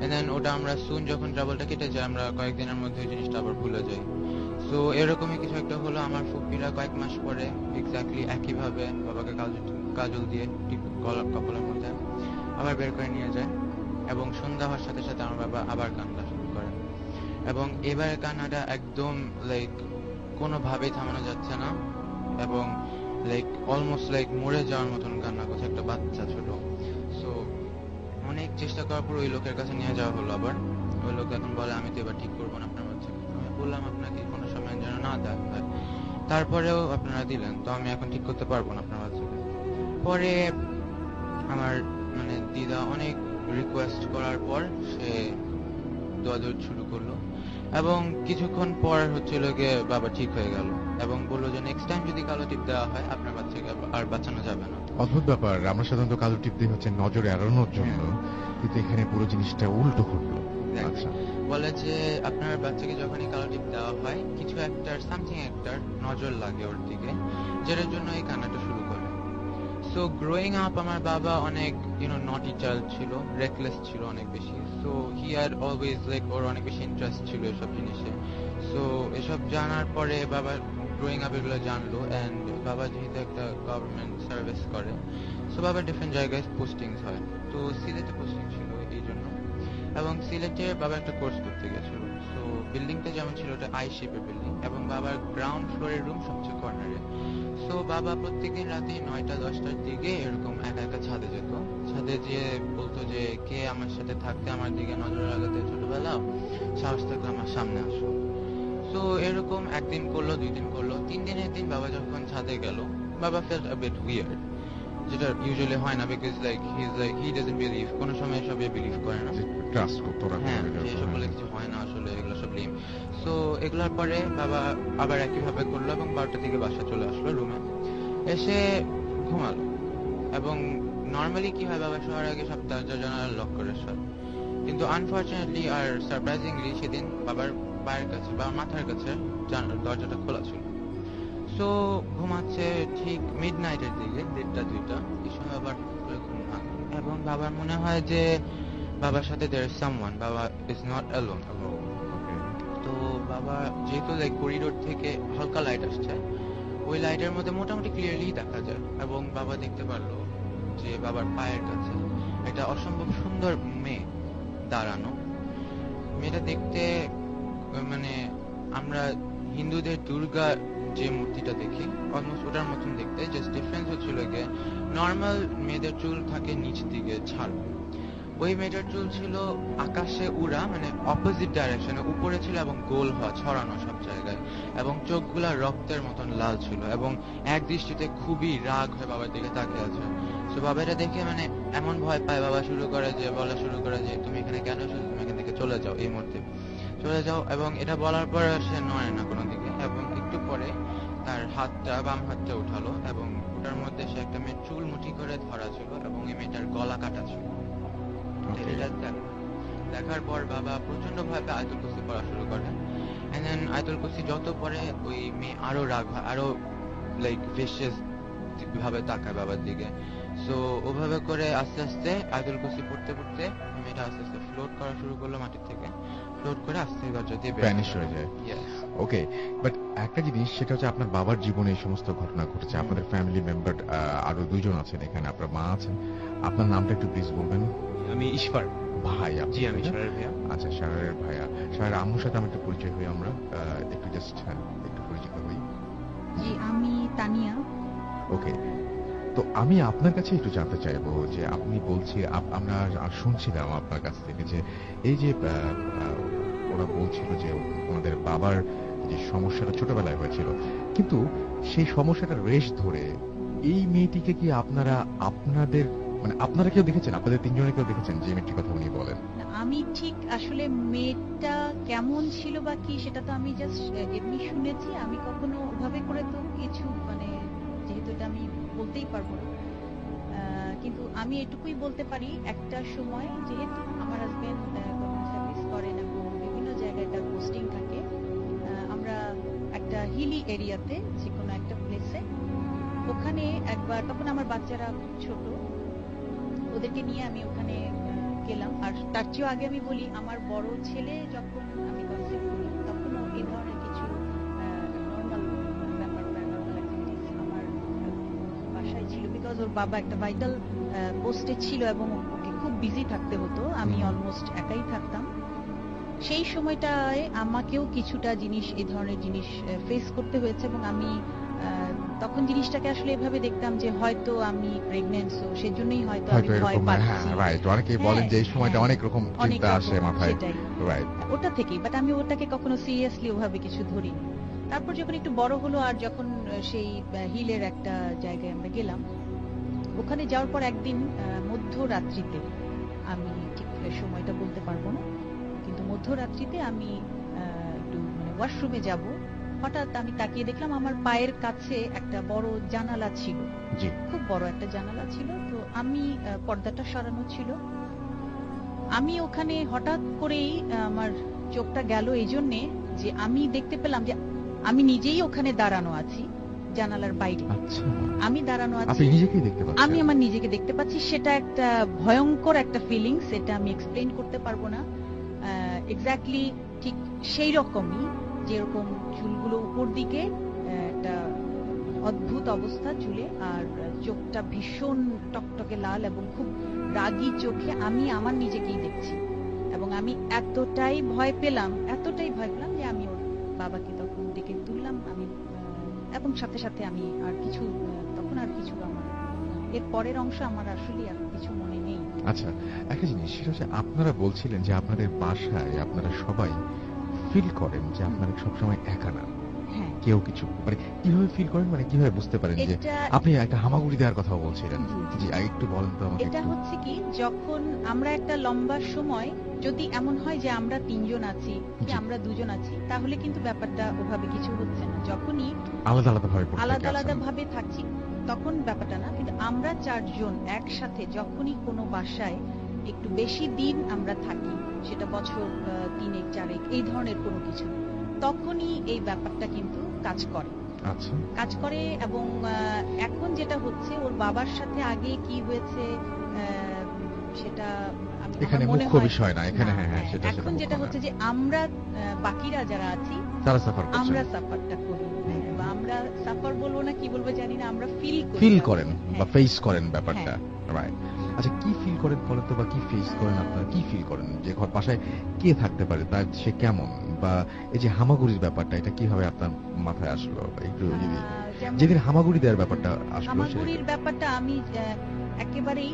এন্ড দেন ওটা আমরা সুন যখন ট্রাবলটা কেটে যায় আমরা কয়েকদিনের মধ্যে ওই জিনিসটা আবার ভুলে যাই। সো এরকমই কিছু একটা হলো। আমার ফুপ্পিরা কয়েক মাস পরে এক্স্যাক্টলি একইভাবে বাবাকে কাজল দিয়ে কপালের মধ্যে আবার বের করে নিয়ে যায়, এবং সন্ধ্যা হওয়ার সাথে সাথে আমার বাবা আবার কান্না শুরু করে। এবং এবারে কান্নাটা একদম লাইক কোনোভাবেই থামানো যাচ্ছে না, এবং লাইক অলমোস্ট লাইক মরে যাওয়ার মতন কান্না করছে একটা বাচ্চা ছোট। সো অনেক চেষ্টা করার পর ওই লোকের কাছে নিয়ে যাওয়া হলো আবার। ওই লোক এখন বলে আমি তো এবার ঠিক করবো না আপনার বাচ্চাকে। আমি বললাম আপনাকে কোনো সময় যেন না দেওয়া হয়, তারপরেও আপনারা দিলেন, তো আমি এখন ঠিক করতে পারবো না আপনার বাচ্চাকে। পরে আমার মানে দিদা অনেক রিকোয়েস্ট করার পর সে দোয়া শুরু করলো, এবং কিছুক্ষণ পর হচ্ছিল গিয়ে বাবা ঠিক হয়ে গেল এবং বললো যে নেক্সট টাইম যদি কালো টিপ দেওয়া হয় আপনার বাচ্চাকে আর বাঁচানো যাবে না। অদ্ভুত ব্যাপার, আমরা সাধারণত কালো টিপ দিয়ে হচ্ছে নজর এড়ানোর জন্য, কিন্তু এখানে পুরো জিনিসটা উল্টো ঘটলো। আচ্ছা, বলে যে আপনার বাচ্চাকে যখনই কালো টিপ দেওয়া হয় কিছু একটার সামথিং একটার নজর লাগে ওর দিকে, যেটার জন্য এই কান্নাটা শুরু করে। সো গ্রোয়িং আপ আমার বাবা অনেক নটি চাইল্ড ছিল, রেকলেস ছিল অনেক বেশি। So he had always like ওর অনেক বেশি ইন্টারেস্ট ছিল এসব জিনিসে। সো এসব জানার পরে বাবা গ্রোয়িং আপ এগুলো জানলো, এন্ড বাবা যেহেতু একটা গভর্নমেন্ট সার্ভিস করে, সো বাবা ডিফারেন্ট জায়গায় পোস্টিংস হয়। তো সিলেটে পোস্টিং ছিল এই জন্য, এবং সিলেটে বাবা একটা কোর্স করতে গেছিল। সো বিল্ডিংটা যেমন ছিল ওটা আই শেপের বিল্ডিং, এবং বাবার গ্রাউন্ড ফ্লোরের রুম সবচেয়ে কর্নারে। সো বাবা প্রত্যেকদিন রাতে 9টা-10টার দিকে এরকম একা একা ছাদে যেত। ছাদে যেয়ে বলতো যে কে আমার সাথে থাকতে আমার দিকে নজর লাগাতে ছোটবেলা, সাহস থাকলে আমার সামনে আসো। সো এরকম একদিন করলো, 2 দিন করলো, 3 দিনের দিন বাবা যখন ছাদে গেল, বাবা ফেল্ট আ বিট উইয়ার্ড, যেটা ইউজুয়ালি হয় না, because like he doesn't believe, কোনো সময় এসবে বিলিভ করে না। ট্রাস্ট করতো না। হ্যাঁ, এসব বলে কিছু হয় না আসলে, এগুলো সব লিম। সো এগুলোর পরে বাবা আবার একইভাবে করলো, এবং 12টার দিকে বাসা চলে আসলো রুমে, এসে ঘুমালো। এবং নর্মালি কি হয়, বাবা শোয়ার আগে সব দরজা জানালা লক করে শোয়, কিন্তু আনফরচুনেটলি আর সারপ্রাইজিংলি সেদিন বাবার পায়ের কাছে বা মাথার কাছে দরজাটা খোলা ছিল। সো ঘুমাচ্ছে ঠিক মিডনাইটের দিকে, 1:30-2টা, এই সময় বাবার ঘুম ভাঙে, এবং বাবার মনে হয় যে বাবার সাথে there is someone, বাবা is not alone. তো বাবা যেহেতু লাইক করিডোর থেকে হালকা লাইট আসছে, ওই লাইটের মধ্যে মোটামুটি ক্লিয়ারলি দেখা যায়, এবং বাবা দেখতে পারলো যে বাবার পায়ের কাছে একটা অসম্ভব সুন্দর মেয়ে দাঁড়ানো। মেয়েটা দেখতে মানে আমরা হিন্দুদের দুর্গা যে মূর্তিটা দেখি অলমোস্ট ওটার মতন দেখতে, জাস্ট ডিফারেন্স হচ্ছিল গিয়ে নর্মাল মেয়েদের চুল থাকে নিচ দিকে ছাড়, ওই মেয়েটার চুল ছিল আকাশে উড়া, মানে অপোজিট ডাইরেকশনে উপরে ছিল এবং গোল হওয়া ছড়ানো সব জায়গায়, এবং চোখগুলা রক্তের মতন লাল ছিল এবং এক দৃষ্টিতে খুবই রাগ হয়ে বাবার দিকে তাকিয়ে আছে। তো বাবা এটা দেখে মানে এমন ভয় পায়, বাবা শুরু করে যে বলা শুরু করে যে তুমি এখানে কেন এসেছো, তুমি এখান থেকে চলে যাও, এই মুহূর্তে চলে যাও। এবং এটা বলার পরে সে নয় না কোনো দিকে, এবং একটু পরে তার হাতটা বাম হাতটা উঠালো এবং ওটার মধ্যে সে একটা মেয়ের চুল মুঠি করে ধরা ছিল এবং এই মেয়েটার গলা কাটা ছিল। দেখার পর বাবা প্রচন্ড ভাবে আয়াতুল কুরসি পড়া শুরু করে, এন্ড দেন আয়াতুল কুরসি যত পড়ে ওই মেয়ে আরো রাগ হয়, আরো লাইক ভিশিয়াস ভাবে তাকায় বাবার দিকে। সো ওভাবে করে আস্তে আস্তে আয়াতুল কুরসি পড়তে পড়তে মেয়েটা আস্তে আস্তে ফ্লোট করা শুরু করলো মাটির থেকে, ফ্লোট করে আস্তে দরজা দিয়ে ভ্যানিশ হয়ে যায়। ওকে, বাট একটা জিনিস সেটা হচ্ছে আপনার বাবার জীবনে এই সমস্ত ঘটনা ঘটেছে, আপনাদের ফ্যামিলি মেম্বার আরো দুইজন আছেন এখানে, আপনার মা আছেন, আপনার নামটা একটু প্লিজ বলবেন? আমি ঈশ্বর ভাই। জি, আমি ঈশ্বরের ভাইয়া। আচ্ছা, শাহরের ভাইয়া। শাহরের আম্মুর সাথে আমার একটু পরিচয় হই, আমরা একটু জাস্ট একটু পরিচিত হই। জি, আমি তানিয়া। ওকে, তো আমি আপনার কাছে একটু জানতে চাইবো যে আপনি বলছি আমরা শুনছিলাম আপনার কাছ থেকে যে এই যে ওরা বলছিল যে ওনাদের বাবার যে সমস্যাটা ছোটবেলায় হয়েছিল, কিন্তু সেই সমস্যাটা রেশ ধরে এই মেয়েটিকে কি আপনারা মানে আপনারা কেউ দেখেছেন, আপনাদের তিনজনে কেউ দেখেছেন যে মেয়েটির কথা উনি বলেন? আমি ঠিক আসলে মেয়েটা কেমন ছিল বা কি সেটা তো আমি জাস্ট এমনি শুনেছি, আমি কখনো ওভাবে করে তো কিছু মানে যেহেতু এটা আমি বলতেই পারবো না, কিন্তু আমি এটুকুই বলতে পারি একটা সময় যেহেতু আমার হাজবেন্ড গভর্নমেন্ট সার্ভিস করেন এবং বিভিন্ন জায়গায় তার পোস্টিং থাকে, আমরা একটা হিলি এরিয়াতে যে কোনো একটা প্লেসে ওখানে একবার, তখন আমার বাচ্চারা খুব ছোট, ওদেরকে নিয়ে আমি ওখানে গেলাম। আর তার চেয়েও আগে আমি বলি, আমার বড় ছেলে যখন আমি কনসেপ্ট করি তখনও এই ধরনের কিছু নর্মাল ব্যাপার প্যারানর্মাল অ্যাক্টিভিটিস আমার বাসায় ছিল, বিকজ ওর বাবা একটা ভাইটাল পোস্টে ছিল এবং ওকে খুব বিজি থাকতে হতো, আমি অলমোস্ট একাই থাকতাম। সেই সময়টায় আমাকেও কিছুটা জিনিস, এই ধরনের জিনিস ফেস করতে হয়েছে এবং আমি তখন জিনিসটাকে আসলে এভাবে দেখতাম যে হয়তো আমি প্রেগন্যান্ট, সো সেজন্যই হয়তো আমি ভয় পাচ্ছি। রাইট, অনেকেই বলেন যে এই সময়টা অনেক রকম চিন্তা আসে মাথায়। রাইট, ওটা থেকেই, বাট আমি ওটাকে কখনো সিরিয়াসলি ওভাবে কিছু ধরিনি। তারপর যখন একটু বড় হলো আর যখন সেই হিলের একটা জায়গায় আমরা গেলাম, ওখানে যাওয়ার পর একদিন মধ্যরাত্রিতে, আমি ঠিক সময়টা বলতে পারবো না, কিন্তু মধ্যরাত্রিতে আমি একটু মানে ওয়াশরুমে যাব, হঠাৎ আমি তাকিয়ে দেখলাম আমার পায়ের কাছে একটা বড় জানালা ছিল, খুব বড় একটা জানালা ছিল। তো আমি পর্দাটা সরানো ছিল, আমি ওখানে হঠাৎ করেই আমার চোখটা গেল এই জন্যে যে আমি দেখতে পেলাম যে আমি নিজেই ওখানে দাঁড়ানো আছি জানালার বাইরে। আমি দাঁড়ানো আছি, আমি আমার নিজেকে দেখতে পাচ্ছি, সেটা একটা ভয়ঙ্কর একটা ফিলিংস, এটা আমি এক্সপ্লেইন করতে পারবো না। এক্স্যাক্টলি ঠিক সেই রকমই, যেরকম চুলগুলো উপর দিকে, একটা অদ্ভুত অবস্থা চুলে, আর চোখটা ভীষণ টকটকে লাল এবং খুব রাগী চোখে আমি আমার নিজেকেই দেখছি। এবং আমি এতটাই ভয় পেলাম যে আমি ওর বাবাকে তখন ডেকে তুললাম, আমি এবং সাথে সাথে আমি আর কিছু তখন আর কিছু আমার এর পরের অংশ আমার আসলে আর কিছু মনে নেই। আচ্ছা, একটা জিনিস সেটা হচ্ছে আপনারা বলছিলেন যে আপনাদের বাসায় আপনারা সবাই ফিল করেন যে আপনারা সবসময় একা না, কেউ কিছু মানে কিভাবে ফিল করেন, মানে কিভাবে বুঝতে পারেন যে আপনি একটা হামাগুড়ি দেওয়ার কথা বলছিলেন? জি, একটু বলেন তো আমাকে। এটা হচ্ছে কি, যখন আমরা একটা লম্বা সময় যদি এমন হয় যে আমরা তিনজন আছি কি আমরা দুজন আছি, তাহলে কিন্তু ব্যাপারটা ওভাবে কিছু হচ্ছে না। যখনই আলাদা ভাবে থাকছি তখন ব্যাপারটা না, কিন্তু আমরা চারজন একসাথে যখনই কোনো বাসায় একটু বেশি দিন আমরা থাকি, সেটা বছর 3-4 এই ধরনের কোনো কিছু, তখনই এই ব্যাপারটা কিন্তু কাজ করে। এবং এখন যেটা হচ্ছে, ওর বাবার সাথে আগে কি হয়েছে সেটা এখানে মুখ্য বিষয় না এখানে। এখন যেটা হচ্ছে যে আমরা বাকিরা যারা আছি আমরা সাফারটা করি, বা আমরা আমরা সাফার বলবো না কি বলবো জানি না, আমরা ফিল ফিল করেন বা হ্যাঁ। ফেস করেন ব্যাপারটা, রাইট? আচ্ছা, কি ফিল করেন বলেন তো, বা কি ফেস করেন আপনারা, কি ফিল করেন যে ঘর বাসায় কে থাকতে পারে, তার সে কেমন, বা এই যে হামাগুড়ির ব্যাপারটা, এটা কিভাবে আপনার মাথায় আসলো? একটু যদি যেমন যেদিন হামাগুড়ি দেওয়ার ব্যাপারটা আসলো হামাগুড়ির ব্যাপারটা আমি একেবারেই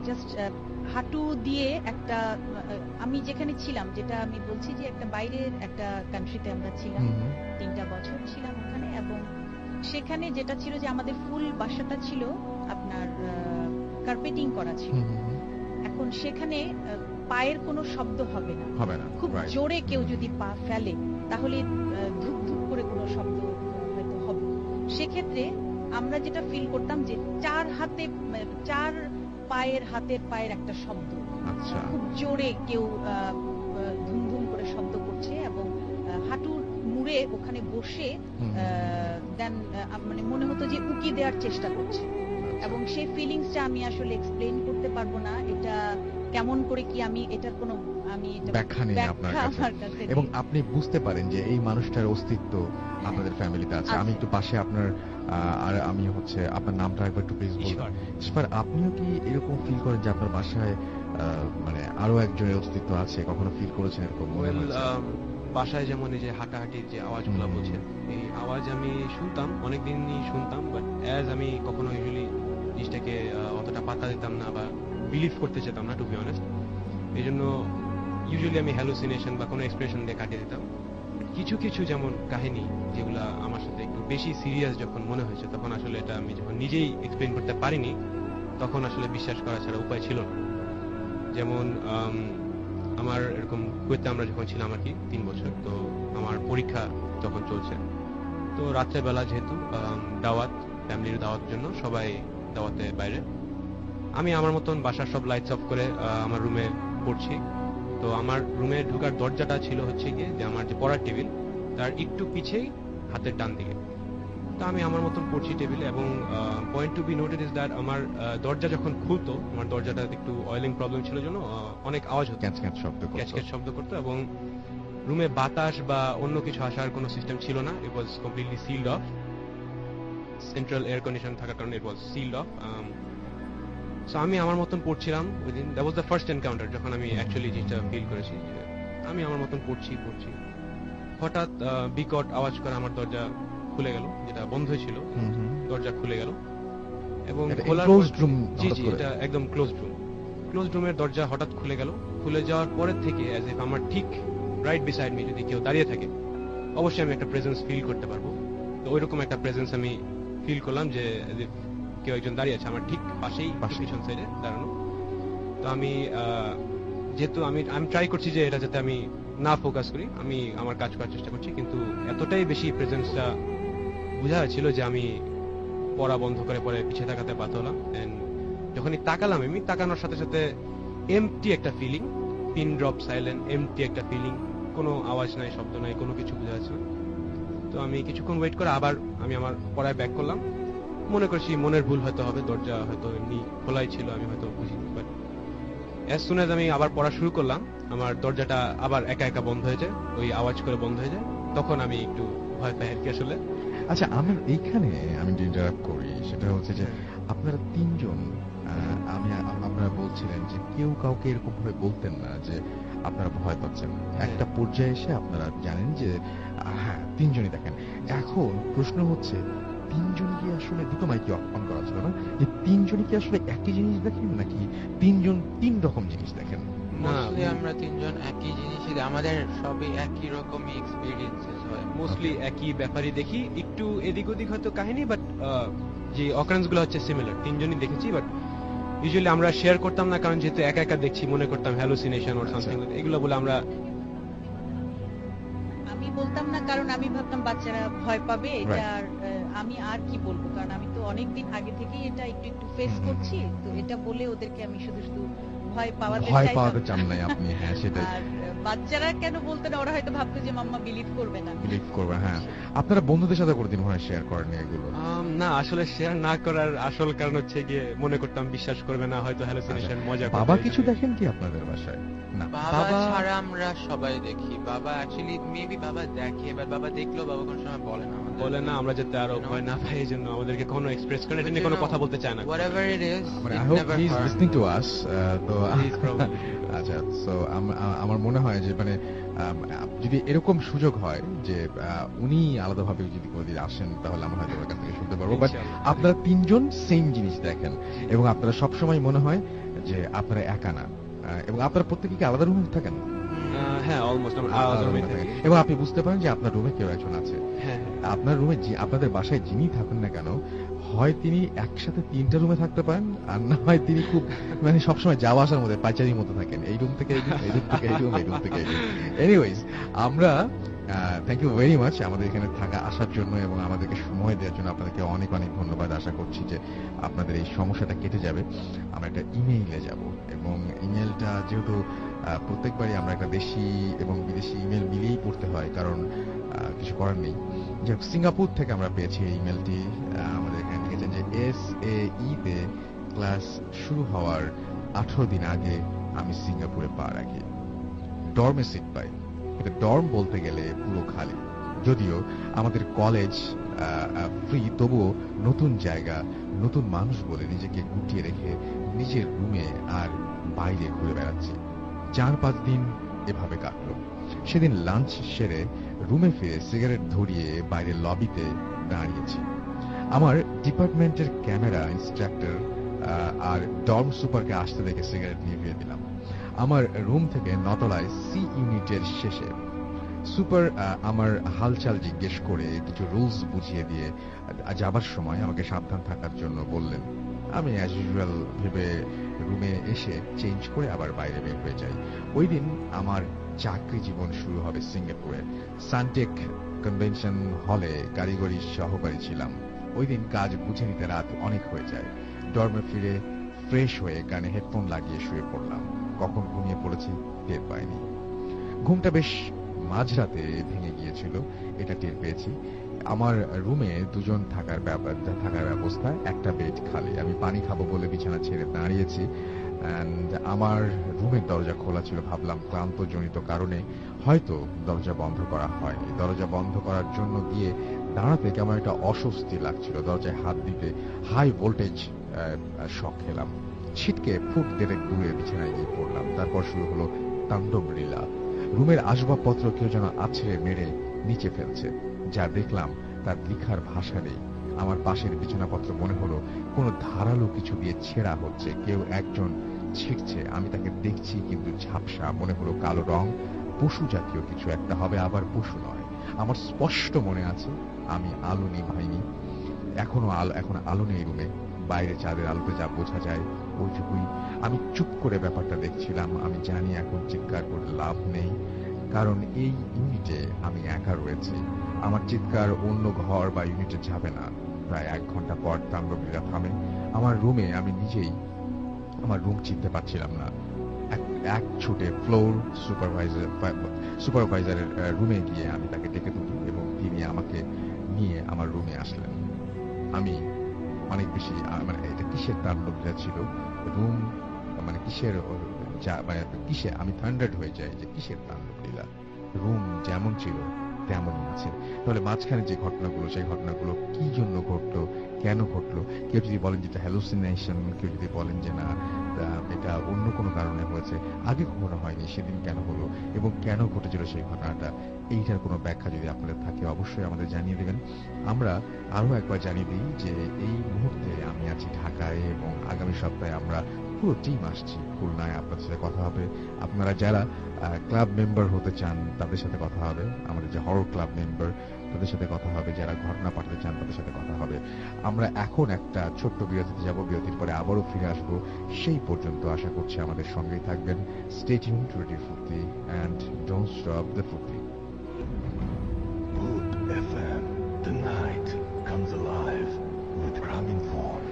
জাস্ট হাঁটু দিয়ে একটা আমি যেখানে ছিলাম, যেটা আমি বলছি যে একটা বাইরের একটা কান্ট্রিতে আমরা ছিলাম, 3টা বছর ছিলাম ওখানে, এবং সেখানে যেটা ছিল যে আমাদের ফুল বাসাটা ছিল আপনার কার্পেটিং করা ছিল। এখন সেখানে পায়ের কোনো শব্দ হবে না, হবে না, খুব right? জোরে কেউ যদি পা ফেলে তাহলে ধুক ধুক করে কোনো শব্দ হয়তো হবে। সেক্ষেত্রে আমরা যেটা ফিল করতাম যে চার হাতের পায়ের একটা শব্দ, আচ্ছা, খুব জোরে কেউ ধুম ধুম করে শব্দ করছে, এবং হাঁটুর মুড়ে ওখানে বসে দেন মানে মনে হতো যে উকি দেওয়ার চেষ্টা করছে, এবং সেই ফিলিংসটা আমি আসলে এক্সপ্লেইন করতে পারবো না, এটা কেমন করে কি আমি এটার কোনো এটা ব্যাখ্যা নেই আপনার কাছে। আমার কাছে নেই। এবং আপনি বুঝতে পারেন যে এই মানুষটার অস্তিত্ব আপনাদের ফ্যামিলিতে আছে। আমি একটু পাশে আপনার আর আমি হচ্ছে আপনার নামটা একবার একটু প্লিজ বলবেন। ঈশ্বর, আপনিও কি এরকম ফিল করেন যে আপনার বাসায় মানে আরো একজনের অস্তিত্ব আছে? কখনো ফিল করেছেন এরকম মনে হয়েছে? বাসায় যেমন এই যে হাঁটাহাঁটির যে আওয়াজগুলো বলছেন, এই আওয়াজ আমি শুনতাম, অনেকদিনই শুনতাম, বাট অ্যাজ আমি কখনো ইউজুয়ালি জিনিসটাকে অতটা পাত্তা দিতাম না বা বিলিভ করতে চেতাম না, টু বি অনেস্ট। এই জন্য ইউজুয়ালি আমি হ্যালুসিনেশন বা কোনো এক্সপ্রেশন দিয়ে কাটিয়ে দিতাম। কিছু কিছু যেমন কাহিনী যেগুলো আমার সাথে একটু বেশি সিরিয়াস যখন মনে হয়েছে, তখন আসলে এটা আমি যখন নিজেই এক্সপ্লেন করতে পারিনি, তখন আসলে বিশ্বাস করা ছাড়া উপায় ছিল না। যেমন আমার এরকম কুয়েতে আমরা যখন ছিলাম আর কি 3 বছর, তো আমার পরীক্ষা তখন চলছে, তো রাত্রে বেলা যেহেতু দাওয়াত, ফ্যামিলির দাওয়াতের জন্য সবাই দাওয়াতে বাইরে, আমি আমার মতন বাসার সব লাইটস অফ করে আমার রুমে পড়ছি। তো আমার রুমে ঢোকার দরজাটা ছিল হচ্ছে গিয়ে যে আমার যে পড়ার টেবিল তার একটু পিছেই হাতের ডান দিকে। তো আমি আমার মতন পড়ছি টেবিলে, এবং point to be noted is that আমার দরজা যখন খুলতো, আমার দরজাটা একটু অয়েলিং প্রবলেম ছিল জন্য অনেক আওয়াজ হতো, ক্যাচ ক্যাচ শব্দ করতো। ক্যাচ ক্যাচ শব্দ করতো, এবং রুমে বাতাস বা অন্য কিছু আসার কোনো সিস্টেম ছিল না। It was completely sealed off, central air condition থাকার কারণে it was sealed off. So আমি আমার মতন পড়ছিলাম ওই দিন। That was the first encounter যখন আমি অ্যাকচুয়ালি জিনিসটা ফিল করেছি যে আমি আমার মতন পড়ছি। হঠাৎ বিকট আওয়াজ করে আমার দরজা খুলে গেল, যেটা বন্ধ ছিল, দরজা খুলে গেল, এবং খোলার ক্লোজড রুম। জি জি, এটা একদম ক্লোজড রুমের দরজা হঠাৎ খুলে গেল। খুলে যাওয়ার পরের থেকে অ্যাজ ইফ আমার ঠিক রাইট বিসাইড মি যদি কেউ দাঁড়িয়ে থাকে, অবশ্যই আমি একটা প্রেজেন্স ফিল করতে পারবো। তো ওইরকম একটা প্রেজেন্স আমি ফিল করলাম যে কেউ একজন দাঁড়িয়ে আছে আমার ঠিক পাশেই, পিছন সাইডে দাঁড়ানো। তো আমি যেহেতু আমি ট্রাই করছি যে এটা যাতে আমি না ফোকাস করি, আমি আমার কাজ করার চেষ্টা করছি, কিন্তু এতটাই বেশি প্রেজেন্সটা বোঝা যাচ্ছিল যে আমি পড়া বন্ধ করে পরে পিছিয়ে তাকাতে বাধ্য হলাম। যখনই তাকালাম, আমি তাকানোর সাথে সাথে এমটি একটা feeling, pin drop silent, empty একটা ফিলিং, কোনো আওয়াজ নাই, শব্দ নাই, কোনো কিছু বোঝা যাচ্ছে না। তো আমি কিছুক্ষণ ওয়েট করে আবার আমি আমার পড়ায় ব্যাক করলাম। মনে করছি মনের ভুল হয়তো হবে, দরজা হয়তো এমনি খোলাই ছিল, আমি হয়তো বুঝিনি। বাট অ্যাজ সুন অ্যাজ আমি আবার পড়া শুরু করলাম, আমার দরজাটা আবার একা একা বন্ধ হয়ে যায়, ওই আওয়াজ করে বন্ধ হয়ে যায়। তখন আমি একটু ভয় পাই আর কি আসলে। আচ্ছা, আমার এইখানে আমি ইন্টারাপ্ট করি, সেটা হচ্ছে যে আপনারা 3 জন, আপনারা বলছিলেন যে কেউ কাউকে এরকম ভাবে বলতেন না যে আপনারা ভয় পাচ্ছেন। একটা পর্যায়ে এসে আপনারা জানেন যে হ্যাঁ 3 জনই দেখেন। এখন প্রশ্ন হচ্ছে 3 জন কি আসলে, দুটো মাইকি অন করা ছিল না, যে 3 জনই কি আসলে একই জিনিস দেখেন, নাকি 3 জন 3 রকম জিনিস দেখেন? মোস্টলি আমরা 3 জন একই জিনিসই আমাদের সবই একই রকমই এক্সপেরিয়েন্সেস হয়। মোস্টলি একই ব্যাপারই দেখি, একটু এদিক ওদিক হয়তো কাহিনী, বাট যে অকারেন্স গুলো হচ্ছে সিমিলার। 3 জনই দেখেছি, বাট ইউজুয়ালি আমরা শেয়ার করতাম না, কারণ যেহেতু একা একা দেখছি মনে করতাম হ্যালুসিনেশন অর সামথিং, এগুলো বলে আমরা আমি বলতাম না, কারণ আমি ভাবতাম বাচ্চারা ভয় পাবে এটা, আর আমি আর কি বলবো, কারণ আমি তো অনেকদিন আগে থেকেই এটা একটু একটু ফেস করছি, তো এটা বলে ওদেরকে আমি শুধু শুধু ভয় পাওয়াতে ভয় চাইতাম পাওয়াতে না। চান নাই আপনি, হ্যাঁ সেটাই। আর বাচ্চারা কেন বলতে না, ওরা হয়তো ভাবতো যে মাম্মা বিলিভ করবে না। বিলিভ করবেন, হ্যাঁ। আপনারা বন্ধুদের সাথে কোনোদিন মনে হয় শেয়ার করেন এগুলো? না, আসলে শেয়ার না করার আসল কারণ হচ্ছে গিয়ে মনে করতাম বিশ্বাস করবে না, হয়তো হ্যালুসিনেশন, মজা করবে। বাবা কিছু দেখেন কি আপনাদের বাসায়? না, বাবা ছাড়া আমরা সবাই দেখি। বাবা অ্যাকচুয়ালি মেবি বাবা দেখে, এবার বাবা দেখলেও বাবা কোনো সময় বলে না আমাদের। বলে না, আমরা যাতে আরো ভয় না পাই, এই জন্য আমাদেরকে কোনো এক্সপ্রেস করে এটা নিয়ে কোনো কথা বলতে চায় না। Whatever it is, মানে it I hope never he is hurt. listening to us. তো He's probably listening to us. আচ্ছা, so আমার মনে হয় যে মানে যদি এরকম সুযোগ হয় যে উনি আলাদাভাবে যদি কোনোদিন আসেন, তাহলে আমরা হয়তো ওর কাছ থেকে শুনতে পারবো। বাট ইনশাআল্লাহ। আপনারা তিনজন সেম জিনিস দেখেন এবং আপনারা সবসময় মনে হয় যে আপনারা একা না, এবং আপনারা প্রত্যেকে কি আলাদা রুমে থাকেন? হ্যাঁ, অলমোস্ট আমরা আলাদা আলাদা রুমে রুমে থাকেন থাকি। এবং আপনি বুঝতে পারেন যে আপনার রুমে কেউ একজন আছে। হ্যাঁ, আপনার রুমে আপনাদের বাসায় যিনি থাকুন না কেন, হয় তিনি একসাথে 3টা রুমে থাকতে পারেন, আর না হয় তিনি খুব মানে সবসময় যাওয়া আসার মধ্যে পাইচারির মতো থাকেন, এই রুম থেকে এই রুম, এই রুম থেকে এই রুম, এই রুম থেকে এই রুম। এনিওয়েজ, আমরা থ্যাংক ইউ ভেরি মাচ আমাদের এখানে থাকা আসার জন্য এবং আমাদেরকে সময় দেওয়ার জন্য আপনাদেরকে অনেক অনেক ধন্যবাদ। আশা করছি যে আপনাদের এই সমস্যাটা কেটে যাবে। আমরা একটা ইমেইলে যাব এবং ইমেলটা যেহেতু প্রত্যেকবারই আমরা একটা দেশি এবং বিদেশি ইমেল মিলিয়েই পড়তে হয়, কারণ কিছু করার নেই। যে সিঙ্গাপুর থেকে আমরা পেয়েছি এই ইমেলটি। আমাদের এখানে লিখেছেন যে SAE তে ক্লাস শুরু হওয়ার 18 দিন আগে আমি সিঙ্গাপুরে পা রাখি। ডর্মে সিট পাই। এটা ডর্ম বলতে গেলে পুরো খালি, যদিও আমাদের কলেজ ফ্রি, তবুও নতুন জায়গা, নতুন মানুষ বলে নিজেকে গুটিয়ে রেখে নিজের রুমে আর বাইরে ঘুরে বেড়াচ্ছি। 4-5 দিন এভাবে কাটলো। সেদিন লাঞ্চ সেরে রুমে ফিরে সিগারেট ধরিয়ে বাইরে লবিতে দাঁড়িয়েছি। আমার ডিপার্টমেন্টের ক্যামেরা ইন্সট্রাক্টর আর ডর্ম সুপারকে আসতে দেখে সিগারেট নিভিয়ে দিলাম। আমার রুম থেকে নতলায় সি ইউনিটের শেষে সুপার আমার হালচাল জিজ্ঞেস করে কিছু রুলস বুঝিয়ে দিয়ে যাবার সময় আমাকে সাবধান থাকার জন্য বললেন। আমি অ্যাজ ইউজুয়াল ভেবে রুমে এসে চেঞ্জ করে আবার বাইরে বের হয়ে যাই। ওই দিন আমার চাকরি জীবন শুরু হবে সিঙ্গাপুরে। সানটেক কনভেনশন হলে কারিগরি সহকারী ছিলাম। ওই দিন কাজ বুঝে নিতে রাত অনেক হয়ে যায়। ডর্মে ফিরে ফ্রেশ হয়ে কানে হেডফোন লাগিয়ে শুয়ে পড়লাম। কখন ঘুমিয়ে পড়েছি টের পাইনি। ঘুমটা বেশ মাঝরাতে ভেঙে গিয়েছিল, এটা টের পেয়েছি। আমার রুমে দুজন থাকার ব্যবস্থা, একটা বেড খালি। আমি পানি খাবো বলে বিছানা ছেড়ে দাঁড়িয়েছি। আমার রুমের দরজা খোলা ছিল। ভাবলাম ক্লান্তজনিত কারণে হয়তো দরজা বন্ধ করা হয়নি। দরজা বন্ধ করার জন্য গিয়ে দাঁড়াতে কেমন একটা অস্বস্তি লাগছিল। দরজায় হাত দিতে হাই ভোল্টেজ শক খেলাম। ছিটকে ফুট 1.5 দূরে বিছানায় গিয়ে পড়লাম। তারপর শুরু হলো তাণ্ডব লীলা। রুমের আসবাবপত্র কেউ যেন আছড়ে মেরে নিচে ফেলছে। যা দেখলাম তার লিখার ভাষা নেই। আমার পাশের বিছানাপত্র মনে হলো কোনো ধারালো কিছু দিয়ে ছেঁড়া হচ্ছে। কেউ একজন ছিঁড়ছে। আমি তাকে দেখছি কিন্তু ঝাপসা। মনে হলো কালো রং, পশু জাতীয় কিছু একটা হবে, আবার পশু নয়। আমার স্পষ্ট মনে আছে আমি আলো নিভাইনি। এখন আলো নেই রুমে। বাইরে চাঁদের আলোতে যা বোঝা যায় ওইটুকুই। আমি চুপ করে ব্যাপারটা দেখছিলাম। আমি জানি এখন চিৎকার করে লাভ নেই, কারণ এই ইউনিটে আমি একা রয়েছি। আমার চিৎকার অন্য ঘর বা ইউনিটে যাবে না। প্রায় 1 ঘন্টা পর তাণ্ডবলীলা থামে। আমার রুমে আমি নিজেই আমার রুম চিনতে পারছিলাম না। এক ছুটে ফ্লোর সুপারভাইজারের রুমে গিয়ে আমি তাকে ডেকে তুলি এবং তিনি আমাকে নিয়ে আমার রুমে আসলেন। আমি অনেক বেশি মানে এটা কিসের তাণ্ডবলীলা ছিল, রুম মানে কিসের কিসে আমি থান্ডার্ড হয়ে যাই যে কিসের তাণ্ডবলীলা। রুম যেমন ছিল তেমনই আছে। তাহলে মাঝখানে যে ঘটনাগুলো, সেই ঘটনাগুলো কি জন্য ঘটলো, কেন ঘটলো? কেউ যদি বলেন যে এটা হ্যালুসিনেশন, কেউ যদি বলেন যে না এটা অন্য কোনো কারণে হয়েছে, আগে কখনো হয়নি, সেদিন কেন হলো এবং কেন ঘটেছিল সেই ঘটনাটা, এইটার কোনো ব্যাখ্যা যদি আপনাদের থাকে অবশ্যই আমাদের জানিয়ে দেবেন। আমরা আরো একবার জানিয়ে দিই যে এই মুহূর্তে আমি আছি ঢাকায় এবং আগামী সপ্তাহে আমরা পুরো টিম আসছি খুলনায়। আপনাদের সাথে কথা হবে। আপনারা যারা ক্লাব মেম্বার হতে চান তাদের সাথে কথা হবে, আমাদের যে হরর ক্লাব মেম্বার তাদের সাথে কথা হবে, যারা ঘটনা পাঠাতে চান তাদের সাথে কথা হবে। আমরা এখন একটা ছোট্ট বিরতিতে যাব, বিরতির পরে আবারও ফিরে আসবো। সেই পর্যন্ত আশা করছি আমাদের সঙ্গেই থাকবেন। স্টে টিউনড টু রেডিও ফুর্তি এন্ড ডোন্ট স্টপ দ্য ফুর্তি। Mood FM. The night comes alive with Ramin Vaughn.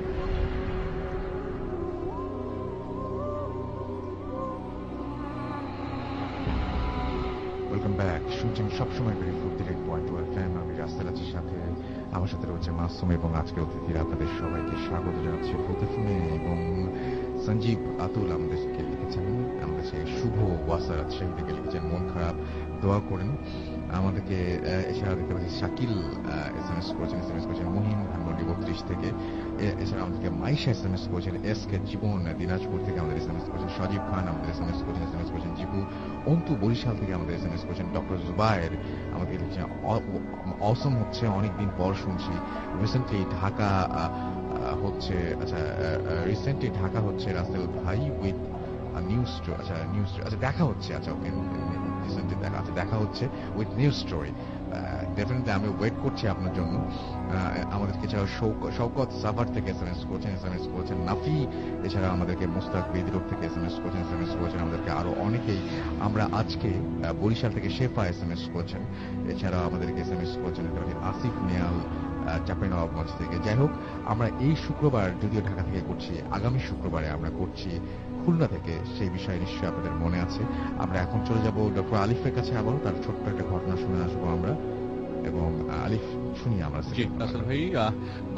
Welcome back. শুনছেন সবসময় বেরি 48.2 FM। আমি রাস্তার আছি, সাথে আমার সাথে রয়েছে মাসুম এবং আজকে অতিথিরা। আপনাদের সবাইকে স্বাগত জানাচ্ছি ফুতেফুনে এবং সঞ্জীব আতুল আমাদেরকে লিখেছেন, আমাদের সেই শুভ ওয়াসার সেখান থেকে লিখেছেন মন খারাপ, দোয়া করেন আমাদেরকে। এছাড়া দেখতে পাচ্ছি শাকিল SMS করেছেন মহিম ধানমন্ডি 32 থেকে। এছাড়া আমাদেরকে মাইশা SMS করেছেন, SK জীবন দিনাজপুর থেকে আমাদের SMS করেছেন, সজীব খান আমাদের SMS করেছেন জিপু অন্তু বরিশাল থেকে আমাদের SMS করেছেন, ডক্টর জুবায়ের আমাদের লিখছেন অসম হচ্ছে, অনেকদিন পর শুনছি। রিসেন্টলি ঢাকা হচ্ছে, আচ্ছা রিসেন্টলি ঢাকা হচ্ছে রাসেল ভাই উইথ নিউজ দেখা হচ্ছে, আচ্ছা ওকে রিসেন্টলি দেখা হচ্ছে উইথ নিউজ স্টোরি। ডেফিনেটলি আমি ওয়েট করছি আপনার জন্য। আমাদেরকে এছাড়া শওকত সাভার থেকে SMS করেছেন নাফি। এছাড়া আমাদেরকে মুস্তাক বেদিরোড থেকে SMS করেছেন আমাদেরকে আরো অনেকেই। আমরা আজকে বরিশাল থেকে শেফা SMS করেছেন। এছাড়া আমাদেরকে SMS করেছেন আসিফ নিয়াল চাঁপাইনবাবগঞ্জ থেকে। যাই হোক, আমরা এই শুক্রবার যদিও ঢাকা থেকে করছি, আগামী শুক্রবারে আমরা করছি খুলনা থেকে, সেই বিষয়ে নিশ্চয়ই আপনাদের মনে আছে। আমরা এখন চলে যাব ডক্টর আলিফের কাছে, আবার তার ছোট্ট একটা ঘটনা শুনে আসবো আমরা। এবং আলিফ, শুনি আমরা। জি রাসেল ভাই,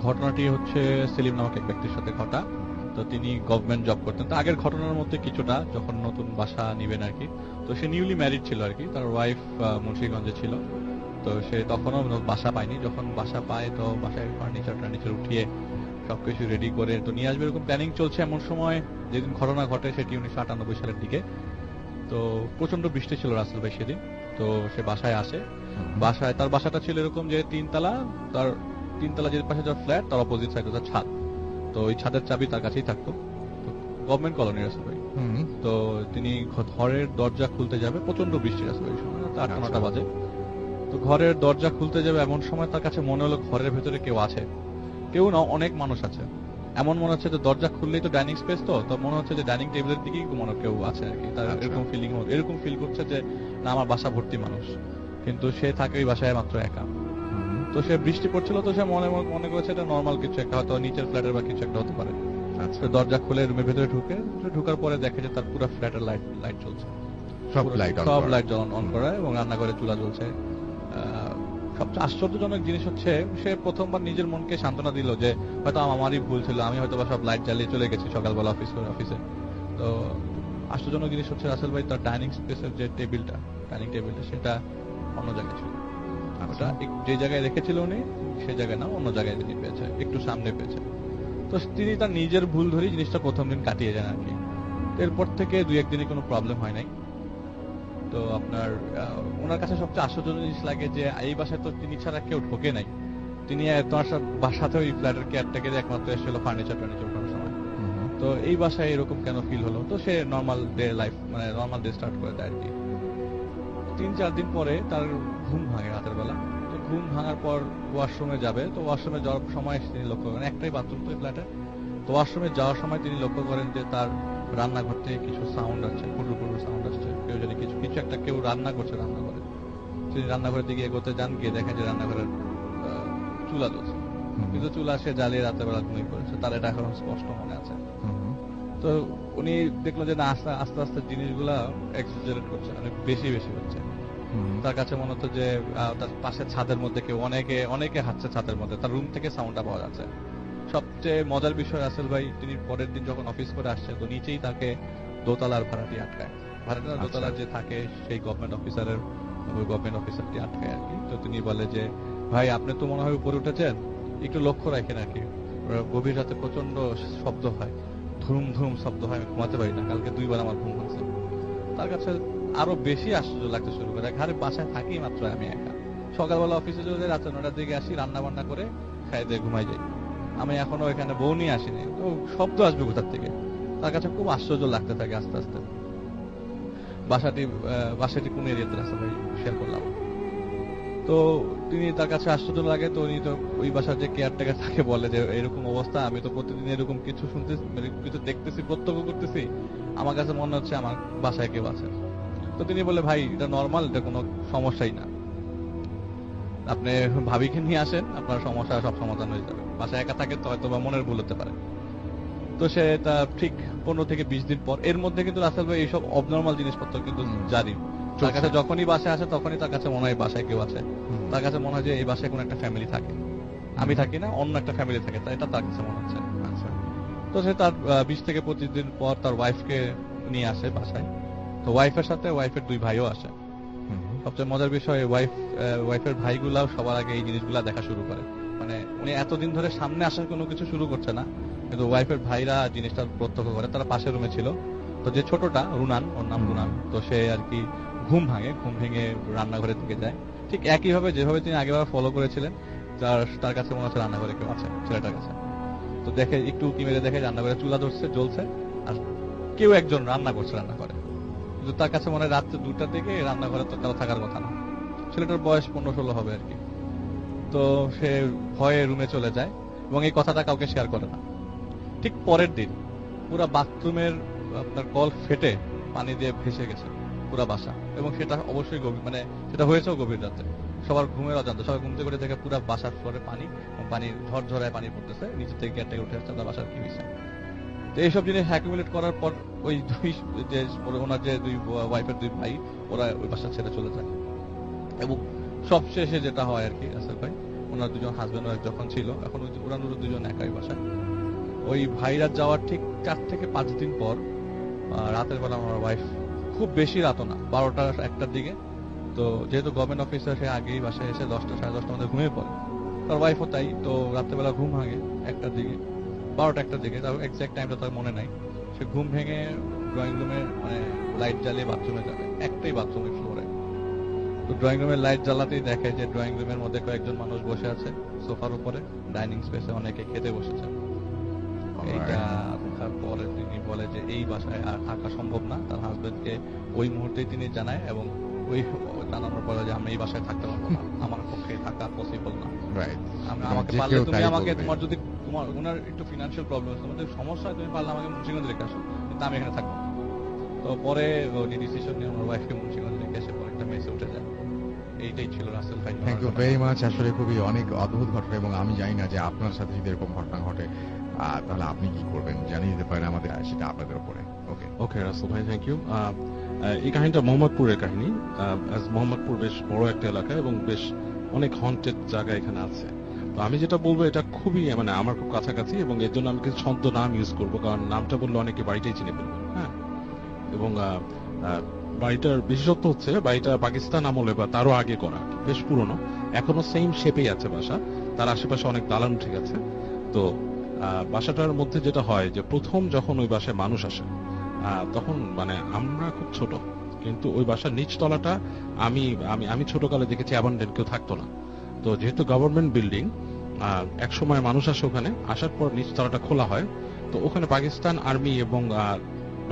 ঘটনাটি হচ্ছে সেলিম নামক এক ব্যক্তির সাথে ঘটা। তো তিনি গভর্নমেন্ট জব করতেন। তো আগের ঘটনার মধ্যে কিছুটা, যখন নতুন বাসা নিবেন আর কি, তো সে নিউলি ম্যারিড ছিল আর কি, তার ওয়াইফ মুন্সিগঞ্জে ছিল। তো সে তখনও বাসা পায়নি। যখন বাসা পায় তো বাসায় ফার্নিচার উঠিয়ে সবকিছু রেডি করে তো নিয়ে আসবে, এরকম প্ল্যানিং চলছে। এমন সময় যেদিন ঘটনা ঘটে সেটি 1998 সালের দিকে। তো প্রচন্ড বৃষ্টি ছিল রাসেল ভাই সেদিন। তো সে বাসায় আসে। তার বাসাটা ছিল এরকম যে তার তিনতলা যে পাশে যার ফ্ল্যাট, তার অপোজিট সাইডে তার ছাদ। তো ওই ছাদের চাবি তার কাছেই থাকতো। গভর্নমেন্ট কলোনি রাসেল ভাই। তো তিনি ঘরের দরজা খুলতে যাবে, প্রচন্ড বৃষ্টি রাসেল ভাই, সময় 8-9টা বাজে। তো ঘরের দরজা খুলতে যাবে, এমন সময় তার কাছে মনে হলো ঘরের ভেতরে কেউ আছে। কেউ না, অনেক মানুষ আছে। এমন মনে হচ্ছে যে দরজা খুললেই তো ডাইনিং স্পেস, তো মনে হচ্ছে যে ডাইনিং টেবিলের দিকেই মনে কেউ আছে আর কি। তার এরকম ফিল করছে যে না, আমার বাসা ভর্তি মানুষ, কিন্তু সে থাকে ওই বাসায় মাত্র একা। তো সে বৃষ্টি পড়ছিল, তো সে মনে করেছে এটা নর্মাল কিছু একটা, হয়তো নিচের ফ্ল্যাটের বা কিছু একটা হতে পারে। দরজা খুলে রুমের ভেতরে ঢুকার পরে দেখে যে তার পুরো ফ্ল্যাটের লাইট চলছে, সব লাইট অন করা, এবং রান্নাঘরে চুলা জ্বলছে। সবচেয়ে আশ্চর্যজনক জিনিস হচ্ছে, সে প্রথমবার নিজের মনকে সান্ত্বনা দিল যে হয়তো আমারই ভুল ছিল, আমি হয়তো সব লাইট জ্বালিয়ে চলে গেছি সকালবেলা অফিসে। তো আশ্চর্যজনক জিনিস হচ্ছে রাসেল ভাই, তার ডাইনিং স্পেসের যে ডাইনিং টেবিলটা সেটা অন্য জায়গায় ছিল। ওটা যে জায়গায় রেখেছিল উনি, সে জায়গায় না, অন্য জায়গায় তিনি পেয়েছে, একটু সামনে পেয়েছে। তো তিনি তার নিজের ভুল ধরেই জিনিসটা প্রথম দিন কাটিয়ে যান আর কি। এরপর থেকে 2-1 দিনে কোনো প্রবলেম হয় নাই। তো আপনার ওনার কাছে সবচেয়ে আশ্চর্যজনক জিনিস লাগে যে এই বাসায় তো তিনি ছাড়া কেউ ঢোকে নাই। তিনি তোমার বাসাতে ওই ফ্ল্যাটের কেয়ারটেকার একমাত্র এসেছিল ফার্নিচার করার সময়। তো এই বাসায় এরকম কেন ফিল হলো? তো সে নর্মাল ডে স্টার্ট করে দেয় আর কি। 3-4 দিন পরে তার ঘুম ভাঙে রাতের বেলা। তো ঘুম ভাঙার পর ওয়াশরুমে যাবে। তো ওয়াশরুমে যাওয়ার সময় তিনি লক্ষ্য করেন, একটাই বাথরুম তো ফ্ল্যাটে। তো ওয়াশরুমে যাওয়ার সময় তিনি লক্ষ্য করেন যে তার রান্নাঘর থেকে কিছু সাউন্ড আসছে, পুরো সাউন্ড আসছে। কেউ জানি কিছু একটা কেউ রান্না করছে রান্নাঘরে। তিনি রান্নাঘরের দিকে এগোতে যান, গিয়ে দেখেন যে রান্নাঘরের চুলা জ্বলছে, কিন্তু চুলা সে জ্বালিয়ে রাতের বেলা ঘুমিয়ে পড়েছে। তার এটা এখন স্পষ্ট মনে আছে। তো উনি দেখলো যে না, আস্তে আস্তে জিনিসগুলা এক্সাজারেট করছে, অনেক বেশি হচ্ছে। তার কাছে মনে হতো যে তার পাশের ছাদের মধ্যে কেউ অনেকে হাঁটছে ছাদের মধ্যে, তার রুম থেকে সাউন্ডটা পাওয়া যাচ্ছে। সবচেয়ে মজার বিষয় রাসেল ভাই, তিনি পরের দিন যখন অফিস করে আসছে, তো নিচেই তাকে দোতলার ভাড়াটি আটকায়। দোতলার যে থাকে সেই গভর্নমেন্ট অফিসারটি আটকায় আর কি। তো তিনি বলে যে ভাই, আপনি তো মনে হয় উপরে উঠেছেন, একটু লক্ষ্য রাখেন আর কি, গভীর রাতে প্রচন্ড শব্দ হয়, ধুম শব্দ হয়, আমি ঘুমাতে পারি না, কালকে 2 বার আমার ঘুম ভাঙছে। তার কাছে আরো বেশি আশ্চর্য লাগতে শুরু করে। ঘরে বাসায় থাকি মাত্র আমি একা, সকালবেলা অফিসে চলে, রাতে 9টার দিকে আসি, রান্না বান্না করে খাই দিয়ে ঘুমাই যাই, আমি এখনো এখানে বউ নিয়ে আসিনি, তো শব্দ আসবে কোথার থেকে? তার কাছে খুব আশ্চর্য লাগতে থাকে আস্তে আস্তে। বাসাটি কোন এরিয়াতে রাস্তা ভাই শেয়ার করলাম। তো তিনি, তার কাছে আশ্চর্য লাগে। তো উনি তো ওই বাসার যে কেয়ারটেকার তাকে বলে যে এরকম অবস্থা, আমি তো প্রতিদিন এরকম কিছু শুনতেছি, কিছু দেখতেছি, প্রত্যক্ষ করতেছি, আমার কাছে মনে হচ্ছে আমার বাসায় কেউ আছে। তো তিনি বলে ভাই, এটা নর্মাল, এটা কোনো সমস্যাই না, আপনি ভাবিকে নিয়ে আসেন, আপনার সমস্যা সব সমাধান হয়ে যাবে। বাসায় একা থাকে তো হয়তো বা মনের ভুল হতে পারে। তো সে ঠিক 15 থেকে 20 দিন পর, এর মধ্যে কিন্তু রাসেল ভাই এইসব অবনর্মাল জিনিসপত্র কিন্তু জারি, তার কাছে যখনই বাসায় আসে তখনই তার কাছে মনে হয় বাসায় কেউ আছে, তার কাছে মনে হয় যে এই বাসায় কোনো একটা ফ্যামিলি থাকে, আমি থাকি না, অন্য একটা ফ্যামিলি থাকে, তাই এটা তার কাছে মনে হচ্ছে। আচ্ছা তো সে তার 20 থেকে 25 দিন পর তার ওয়াইফকে নিয়ে আসে বাসায়। তো ওয়াইফের সাথে ওয়াইফের 2 ভাইও আসে। সবচেয়ে মজার বিষয় ওয়াইফের ভাইগুলাও সবার আগে এই জিনিসগুলা দেখা শুরু করে। মানে উনি এতদিন ধরে সামনে আসার কোনো কিছু শুরু করছে না, কিন্তু ওয়াইফের ভাইরা জিনিসটা প্রত্যক্ষ করে। তারা পাশের রুমে ছিল। তো যে ছোটটা রুনান, ওর নাম রুনান, তো সে আর কি ঘুম ভেঙে রান্নাঘরের দিকে যায়। ঠিক একইভাবে যেভাবে তিনি আগেবার ফলো করেছিলেন, তার কাছে মনে হচ্ছে রান্নাঘরে কেউ আছে, ছেলেটার কাছে। তো দেখে একটু উঁকি মেরে দেখে রান্নাঘরে চুলা ধরছে, জ্বলছে, আর কেউ একজন রান্না করছে রান্নাঘরে। কিন্তু তার কাছে মনে হয় রাত্রে 2টার দিকে রান্নাঘরে তো কারো থাকার কথা না। ছেলেটার বয়স 15-16 হবে আর কি। তো সে ভয়ে রুমে চলে যায় এবং এই কথাটা কাউকে শেয়ার করে না। ঠিক পরের দিন পুরা বাথরুমের আপনার কল ফেটে পানি দিয়ে ভেসে গেছে পুরা বাসা, এবং সেটা অবশ্যই মানে সেটা হয়েছেও গভীর রাতে, সবার ঘুমের অজান্তে। সবাই ঘুমতে করে দেখে পুরা বাসার ফ্লোরে পানি, পানির ঝরঝরায় পানি পড়তেছে, নিচে থেকে গেট থেকে উঠে আসছে, তার বাসার কি হয়েছে। তো এইসব জিনিস অ্যাকুমুলেট করার পর ওই ওনার যে 2 ওয়াইফের 2 ভাই, ওরা ওই বাসা ছেড়ে চলে যায়। এবং সবশেষে যেটা হয় আর কি আসল ভাই, ওনার 2জন হাজবেন্ড ওয়াইফ যখন ছিল, এখন ওরা 2জন একাই বাসায়। ওই ভাইরা যাওয়ার ঠিক 4 থেকে 5 দিন পর রাতের বেলা আমার ওয়াইফ, খুব বেশি রাতও না, 12টা-1টার দিকে, তো যেহেতু গভর্নমেন্ট অফিসার, সে আগেই বাসায় এসে 10টা সাড়ে 10টার মধ্যে ঘুমিয়ে পড়ে। তার ওয়াইফও তাই। তো রাত্রেবেলা ঘুম ভাঙে 1টার দিকে, 12টা-1টার দিকে, তার এক্সাক্ট টাইমটা তার মনে নাই। সে ঘুম ভেঙে ড্রয়িং রুমে মানে লাইট জ্বালিয়ে বাথরুমে যাবে, একটাই বাথরুমের ফ্লোরে। তো ড্রয়িং রুমের লাইট জ্বালাতেই দেখে যে ড্রয়িং রুমের মধ্যে কয়েকজন মানুষ বসে আছে সোফার উপরে, ডাইনিং স্পেসে অনেকে খেতে বসেছে। এইটা দেখার পরে তিনি বলে যে এই বাসায় আর থাকা সম্ভব না। তার হাজবেন্ডকে ওই মুহূর্তেই তিনি জানায়, এবং ওই জানানোর পরে যে আমি এই বাসায় থাকতে পারবো না, আমার পক্ষে থাকা পসিবল না। আমাকে পারলে তুমি আমাকে, তোমার যদি তোমার ওনার একটু ফিনান্সিয়াল প্রবলেম আছে, তোমাদের সমস্যা হয়, তুমি পারলে আমাকে মুন্সিগঞ্জ রেখে আসো, কিন্তু আমি এখানে থাকবো না। তো পরে উনি ডিসিশন নিয়ে ওনার ওয়াইফকে মুন্সিগঞ্জ রেখে এসে পরে একটা মেসে উঠে যায়। এইটাই ছিল রাসেল ভাই। Thank you very much. আসলে খুবই অনেক অদ্ভুত ঘটনা, এবং আমি জানি না যে আপনার সাথে যদি এরকম ঘটনা ঘটে তাহলে আপনি কি করবেন, জানিয়ে দিতে পারেন আমাদের, সেটা আপনাদের উপরে। ওকে ওকে রাসেল ভাই, থ্যাংক ইউ। এই কাহিনীটা মোহাম্মদপুরের কাহিনী। মোহাম্মদপুর বেশ বড় একটা এলাকা এবং বেশ অনেক হন্টেড জায়গা এখানে আছে। তো আমি যেটা বলবো এটা খুবই মানে আমার খুব কাছাকাছি, এবং এর জন্য আমি কিছু ছন্দ নাম ইউজ করবো, কারণ নামটা বললে অনেকে বাড়িটাই চিনে ফেলবে। হ্যাঁ, এবং বাড়িটার বিশেষত্ব হচ্ছে বাড়িটা পাকিস্তান আমলে বা তারও আগে করা, বেশ পুরনো, এখনো সেম শেপেই আছে বাসা। তার আশেপাশে অনেক দালান উঠে গেছে। তো বাসাটার মধ্যে যেটা হয় যে প্রথম যখন ওই বাসায় মানুষ আসে, তখন মানে আমরা খুব ছোট, কিন্তু ওই বাসার নিচতলাটা আমি আমি আমি ছোটকালে দেখেছি অ্যাবান্ডেন্ট, কেউ থাকতো না। তো যেহেতু গভর্নমেন্ট বিল্ডিং, এক সময় মানুষ আসে ওখানে, আসার পর নিচতলাটা খোলা হয়। তো ওখানে পাকিস্তান আর্মি এবং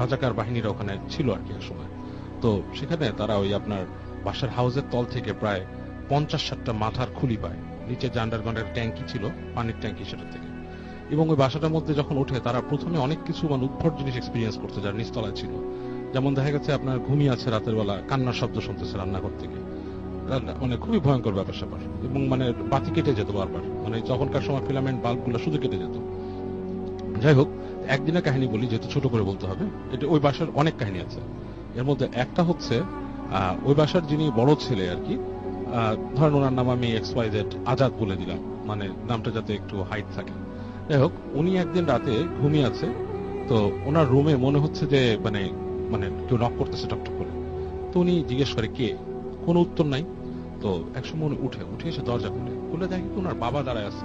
রাজাকার বাহিনীরা ওখানে ছিল আর কি এক সময়। তো সেখানে তারা ওই আপনার বাসার হাউসের তল থেকে প্রায় 50-60টা মাথার খুলি পায়। নিচে যে আন্ডারগ্রাউন্ডের ট্যাঙ্কি ছিল, পানির ট্যাঙ্কি, সেটা থেকে। এবং ওই বাসাটার মধ্যে যখন ওঠে, তারা প্রথমে অনেক কিছু মানে উদ্ভট জিনিস এক্সপিরিয়েন্স করতে, যার নিচতলায় ছিল। যেমন দেখা গেছে আপনার ঘুমিয়ে আছে, রাতের বেলা কান্নার শব্দ শুনতেছে রান্নাঘর থেকে, মানে খুবই ভয়ঙ্কর ব্যাপার স্যাপার। এবং মানে বাতি কেটে যেত বারবার, মানে তখনকার সময় ফিলামেন্ট বাল্ব গুলো শুধু কেটে যেত। যাই হোক, একদিনের কাহিনী বলি, যেহেতু ছোট করে বলতে হবে। এটা ওই বাসার অনেক কাহিনী আছে। এর মধ্যে একটা হচ্ছে ওই বাসার যিনি বড় ছেলে আর কি, ধরেন ওনার নাম আমি XYZ আজাদ বলে দিলাম, মানে নামটা যাতে একটু হাইট থাকে। যাই হোক, উনি একদিন রাতে ঘুমিয়ে আছে। তো ওনার রুমে মনে হচ্ছে যে মানে মানে কেউ নক করতেছে টকটক করে। তো উনি জিজ্ঞেস করে কে, কোনো উত্তর নাই। তো একসময় উনি উঠে এসে দরজা খুলে দেখে ওনার বাবা দাঁড়ায় আছে,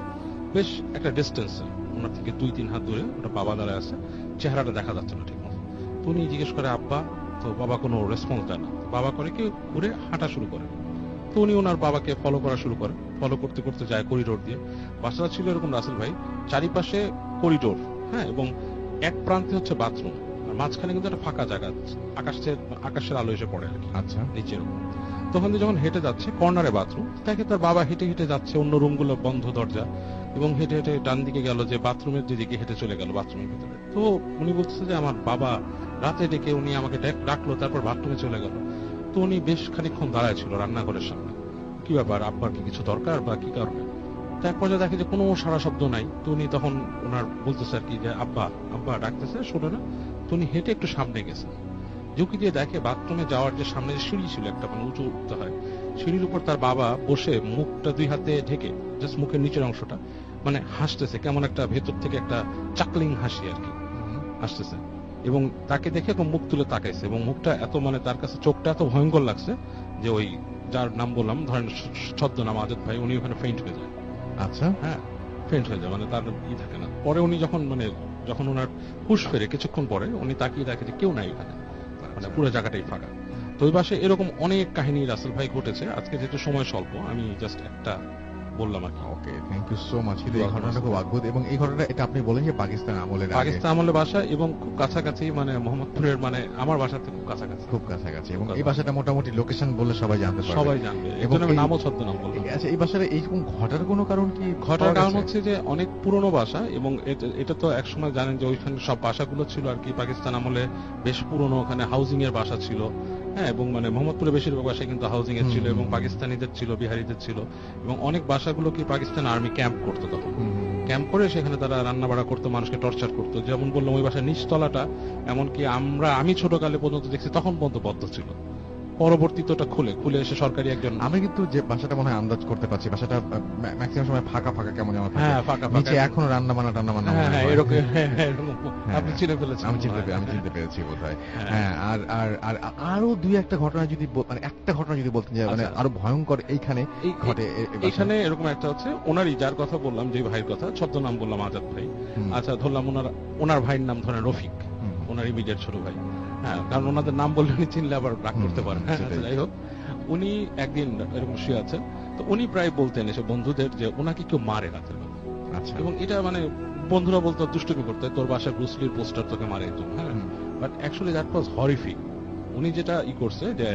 বেশ একটা ডিস্টেন্সে, ওনার থেকে 2-3 হাত দূরে ওনার বাবা দাঁড়ায় আছে, চেহারাটা দেখা যাচ্ছে না ঠিক মতো। তো উনি জিজ্ঞেস করে আব্বা, তো বাবা কোনো রেসপন্স দেয় না। বাবা করে কি ঘুরে হাঁটা শুরু করে। তো উনি ওনার বাবাকে ফলো করা শুরু করে, ফলো করতে করতে যায় করিডোর দিয়ে। বাসাটা ছিল এরকম রাসেল ভাই, চারিপাশে করিডোর, হ্যাঁ, এবং এক প্রান্তে হচ্ছে বাথরুম, আর মাঝখানে কিন্তু একটা ফাঁকা জায়গা, আকাশের আলো এসে পড়ে আর কি। আচ্ছা, নিচে এরকম। তখন যখন হেঁটে যাচ্ছে কর্নারে বাথরুম, দেখে তার বাবা হেঁটে হেঁটে যাচ্ছে, অন্য রুমগুলো বন্ধ দরজা, এবং হেঁটে হেঁটে ডান দিকে গেল, যে বাথরুমের দিকে হেঁটে চলে গেল বাথরুমের ভিতরে। তো উনি বলতেছে যে আমার বাবা রাতে ডেকে উনি আমাকে ডাকলো, তারপর বাথরুমে চলে গেল। তো উনি বেশ খানিকক্ষণ দাঁড়ায় ছিল রান্নাঘরের সামনে, কি ব্যাপার, আব্বার কি কিছু দরকার বা কি কারণে। তারপর দেখে যে কোনো সারা শব্দ নাই। তো উনি তখন ওনার বলতেছে আর কি যে আব্বা আব্বা ডাকতেছে, শোনে না। তো উনি হেঁটে একটু সামনে গেছেন, ঝুঁকি দিয়ে দেখে বাথরুমে যাওয়ার যে সামনে যে সিঁড়ি ছিল একটা, মানে উঁচু উঠতে হয়, সিঁড়ির উপর তার বাবা বসে মুখটা 2 হাতে ঢেকে, জাস্ট মুখের নিচের অংশটা, মানে হাসতেছে, কেমন একটা ভেতর থেকে একটা চাকলিং হাসি আর কি আসতেছে, এবং তাকে দেখে এরকম মুখ তুলে তাকাইছে, এবং মুখটা এত, মানে তার কাছে চোখটা এত ভয়ঙ্কর লাগছে যে ওই যার নাম বললাম, ধরেন ছদ্মনাম আজাদ ভাই, উনি ওখানে ফেইন্ট হয়ে যায়। আচ্ছা, হ্যাঁ, ফেইন্ট হয়ে যায়, মানে তার থাকে না। পরে উনি যখন ওনার হুঁশ ফেরে কিছুক্ষণ পরে, উনি তাকিয়ে দেখে যে কেউ নাই এখানে, মানে পুরো জায়গাটাই ফাঁকা। তো ওই পাশে এরকম অনেক কাহিনী রাসেল ভাই ঘটেছে। আজকে যেহেতু সময় স্বল্প, আমি জাস্ট একটা বললাম আর কি। ওকে, থ্যাংক ইউ সো মাচ। এই ঘটনাটা খুব অদ্ভুত, এবং এই ঘটনাটা এটা আপনি বলেন যে পাকিস্তান আমলের আগে, পাকিস্তান আমলের বাসা, এবং খুব কাছাকাছি, মানে মোহাম্মদপুরের, মানে আমার বাসার থেকে খুব কাছাকাছি, খুব কাছাকাছি, এবং এই বাসাটা মোটামুটি লোকেশন বললে সবাই জানতে পারবে, সবাই জানবে, এবং এবং নামও ছদ্মনাম বললাম। আচ্ছা, এই বাসাটা এইরকম ঘটার কোনো কারণ কি? ঘটার কারণ হচ্ছে যে অনেক পুরনো বাসা, এবং এটা তো একসময় জানেন যে ওইখানে সব বাসাগুলো ছিল আর কি পাকিস্তান আমলে বেশ পুরনো, ওখানে হাউজিং এর বাসা ছিল। হ্যাঁ, এবং মানে মোহাম্মদপুরে বেশিরভাগ বাসা কিন্তু হাউজিং এর ছিল, এবং পাকিস্তানিদের ছিল, বিহারিদের ছিল, এবং অনেক বাসাগুলো কি পাকিস্তান আর্মি ক্যাম্প করতো তখন। ক্যাম্প করে সেখানে তারা রান্না বাড়া করতো, মানুষকে টর্চার করতো। যেমন বললাম, ওই বাসার নিচতলাটা এমনকি আমি ছোটকালে পর্যন্ত দেখছি তখন পর্যন্ত বদ্ধ ছিল, পরবর্তীতে ওটা খুলে এসে সরকারি একজন, আমি কিন্তু যে বাসাটা মনে হয় আন্দাজ করতে পারছি, বাসাটা ম্যাক্সিমাম সময় ফাঁকা ফাঁকা কেমন যেন থাকে। হ্যাঁ, ফাঁকা নিচে ফাঁকা, এখনো রান্না বান্না হ্যাঁ, এরকম আপনি চিনে ফেলেছেন। আমি চিনতে পেরেছি বোধহয়। হ্যাঁ, আর আর আর আরো দুই একটা ঘটনা যদি মানে একটা ঘটনা যদি বলতেন যে মানে আরো ভয়ঙ্কর এইখানে ঘটে। এখানে এরকম একটা হচ্ছে, ওনারই যার কথা বললাম, যে ভাইয়ের কথা, ছদ্মনাম বললাম আজাদ ভাই। আচ্ছা, ধরলাম ওনার ভাইয়ের নাম ধরেন রফিক, ওনার ইমিডিয়েট ছোট ভাই। হ্যাঁ, কারণ ওনাদের নাম বললে উনি চিনলে আবার রাগ করতে পারেন। যাই হোক, উনি একদিন এরকম শুয়ে আছে, তো উনি প্রায় বলতেন এসে বন্ধুদের যে ওনাকে কেউ মারে রাতের বেলা। আচ্ছা, এবং এটা মানে বন্ধুরা বলতো দুষ্টুমি করতে, তোর বাসায় ব্রুসলির পোস্টার তোকে মারে তুমি। হ্যাঁ, but actually that was horrific. উনি যেটা করছে যে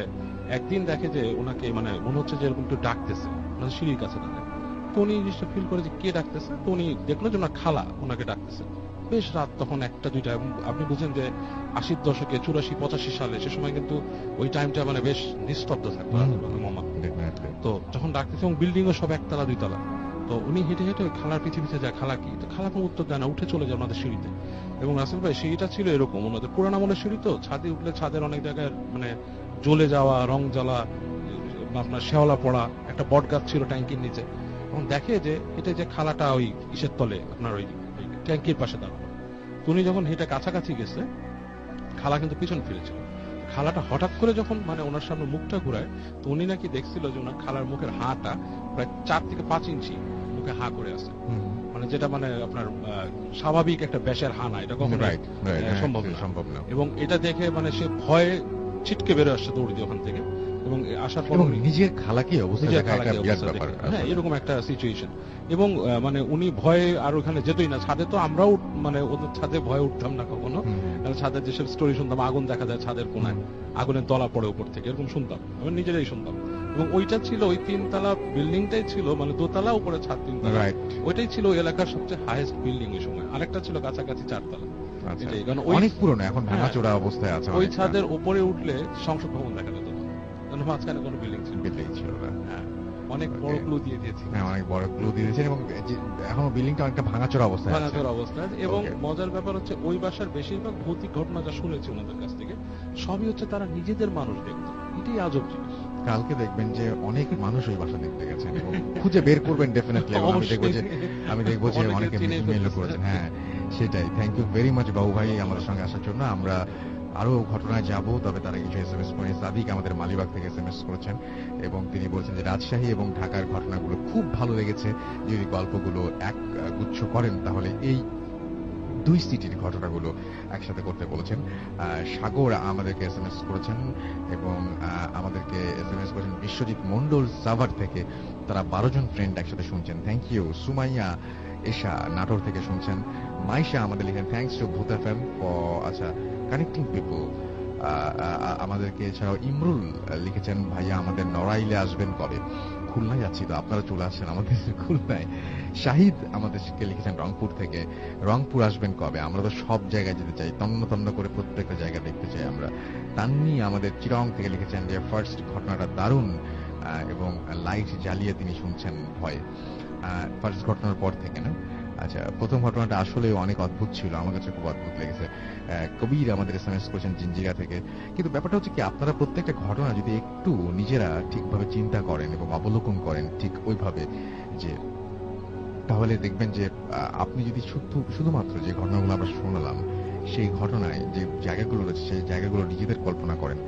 একদিন দেখে যে ওনাকে, মানে মনে হচ্ছে যে এরকম একটু ডাকতেছে, মানে সিঁড়ির কাছে দাঁড়ায়। তো উনি জিনিসটা ফিল করে যে কে ডাকতেছে, তো উনি দেখলো যে ওনার খালা ওনাকে ডাকতেছে। বেশ রাত তখন 1টা-2টা, এবং আপনি বুঝেন যে 80-র দশকে 84-85 সালে সে সময় কিন্তু ওই টাইমটা মানে বেশ নিস্তব্ধ থাকতো মামা। তো যখন ডাকতেছে, এবং বিল্ডিং ও সব 1তলা 2তলা, তো উনি হেঁটে হেঁটে ওই খালার পৃথিবীতে যায়। খালা কি? তো খালা কোনো উত্তর দেয় না, উঠে চলে যায় ওনাদের সিঁড়িতে। এবং রাসেল ভাই, সিঁড়িটা ছিল এরকম, ওনাদের পুরান আমলের সিঁড়ি, তো ছাদে উঠলে ছাদের অনেক জায়গায় মানে জ্বলে যাওয়া, রং জ্বালা, আপনার শেওলা পড়া, একটা বট গাছ ছিল ট্যাঙ্কির নিচে। এবং দেখে যে এটা যে খালাটা ওই ইসের তলে, আপনার ওই ট্যাঙ্কির পাশে দাঁড়ানো। উনি যখন হেঁটে কাছাকাছি গেছে, খালা কিন্তু পিছন ফিরেছিল। খালাটা হঠাৎ করে যখন মানে ওনার সামনে মুখটা ঘুরায়, তো উনি নাকি দেখছিল যে ওনার খালার মুখের হাটা প্রায় 4 থেকে 5 ইঞ্চি মুখে হা করে আছে, মানে যেটা মানে আপনার স্বাভাবিক একটা ব্যাসের হা না, এটা কখনো সম্ভব না। এবং এটা দেখে মানে সে ভয়ে ছিটকে বেরো আসছে দৌড় দিয়ে ওখান থেকে, এবং আসার পর নিজের খালাকে অবস্থা দেখা একটা বিরাট ব্যাপার। হ্যাঁ, এরকম একটা সিচুয়েশন। এবং মানে উনি ভয়ে আর ওখানে যেতই না। ছাদে তো আমরাও মানে ওদের ছাদে ভয়ে উঠতাম না কখনো, ছাদের যেসব স্টোরি শুনতাম, আগুন দেখা যায় ছাদের কোনায়, আগুনের তলা পড়ে উপর থেকে, এরকম শুনতাম, আমি নিজেরাই শুনতাম। এবং ওইটা ছিল ওই 3তলা বিল্ডিংটাই ছিল, মানে 2তলা উপরে ছাদ 3তলা, ওইটাই ছিল এলাকার সবচেয়ে হাইয়েস্ট বিল্ডিং ওই সময়। আরেকটা ছিল কাছাকাছি 4তলা, অনেক পুরনো, এখন ভাঙাচোরা অবস্থায় আছে। ওই ছাদের উপরে উঠলে সংসদ ভবন দেখা যেত, মাঝখানে কোনো বিল্ডিং ছিল না। হ্যাঁ, অনেক বড় ক্লু দিয়ে দিয়েছি। হ্যাঁ, অনেক বড় ক্লু দিয়ে দিয়েছেন, এবং এখনো বিল্ডিংটা অনেকটা ভাঙাচোরা অবস্থায় আছে। এবং মজার ব্যাপার হচ্ছে ওই বাসার বেশিরভাগ ভৌতিক ঘটনা যা শুনেছি ওনাদের কাছ থেকে, সবই হচ্ছে তারা নিজেদের মানুষ দেখত। এটাই আজব জিনিস। কালকে দেখবেন যে অনেক মানুষ ওই বাসা দেখতে গেছেন, এবং খুঁজে বের করবেন ডেফিনেটলি। আমি দেখবো যে অনেকে মেল করেছেন। হ্যাঁ, সেটাই। থ্যাংক ইউ ভেরি মাচ বাবু ভাই আমাদের সঙ্গে আসার জন্য। আমরা আরো ঘটনায় যাব, তবে তারা কিছু SMS করে। সাদিক আমাদের মালিবাগ থেকে SMS করেছেন, এবং তিনি বলছেন যে রাজশাহী এবং ঢাকার ঘটনাগুলো খুব ভালো লেগেছে, যদি গল্পগুলো এক গুচ্ছ করেন তাহলে এই 2 সিটির ঘটনাগুলো একসাথে করতে বলেছেন। সাগর আমাদেরকে SMS করেছেন, এবং আমাদেরকে SMS করেছেন বিশ্বজিৎ মন্ডল সাভার থেকে। তারা 12 জন ফ্রেন্ড একসাথে শুনছেন। Thank you. সুমাইয়া এশা নাটোর থেকে শুনছেন। মাইশা আমাদের লিখেন thanks to Bhoot FM for connecting people. আমাদেরকে এছাড়াও ইমরুল লিখেছেন, ভাইয়া আমাদের নড়াইলে আসবেন কবে? খুলনায় যাচ্ছি, তো আপনারা চলে আসছেন আমাদের খুলনায়। শাহিদ আমাদেরকে লিখেছেন রংপুর থেকে, রংপুর আসবেন কবে? আমরা তো সব জায়গায় যেতে চাই, তন্ন তন্ন করে প্রত্যেকটা জায়গা দেখতে চাই আমরা। তান্নি আমাদের চিরং থেকে লিখেছেন যে ফার্স্ট ঘটনাটা দারুণ, এবং লাইট জ্বালিয়ে তিনি শুনছেন ভয়ে। ফার্স্ট ঘটনার পর থেকে না, আচ্ছা, প্রথম ঘটনাটা আসলে অনেক অদ্ভুত ছিল, আমার কাছে খুব অদ্ভুত লেগেছে। কবির আমাদের এসএমএস করেছেন জিঞ্জিরা থেকে। কিন্তু ব্যাপারটা হচ্ছে কি, আপনারা প্রত্যেকটা ঘটনা যদি একটু নিজেরা ঠিকভাবে চিন্তা করেন এবং অবলোকন করেন ঠিক ওইভাবে, যে তাহলে দেখবেন যে আপনি যদি শুধুমাত্র যে ঘটনাগুলো আমরা শোনালাম সেই ঘটনায় যে জায়গাগুলো রয়েছে সেই জায়গাগুলো নিজেদের কল্পনা করেন,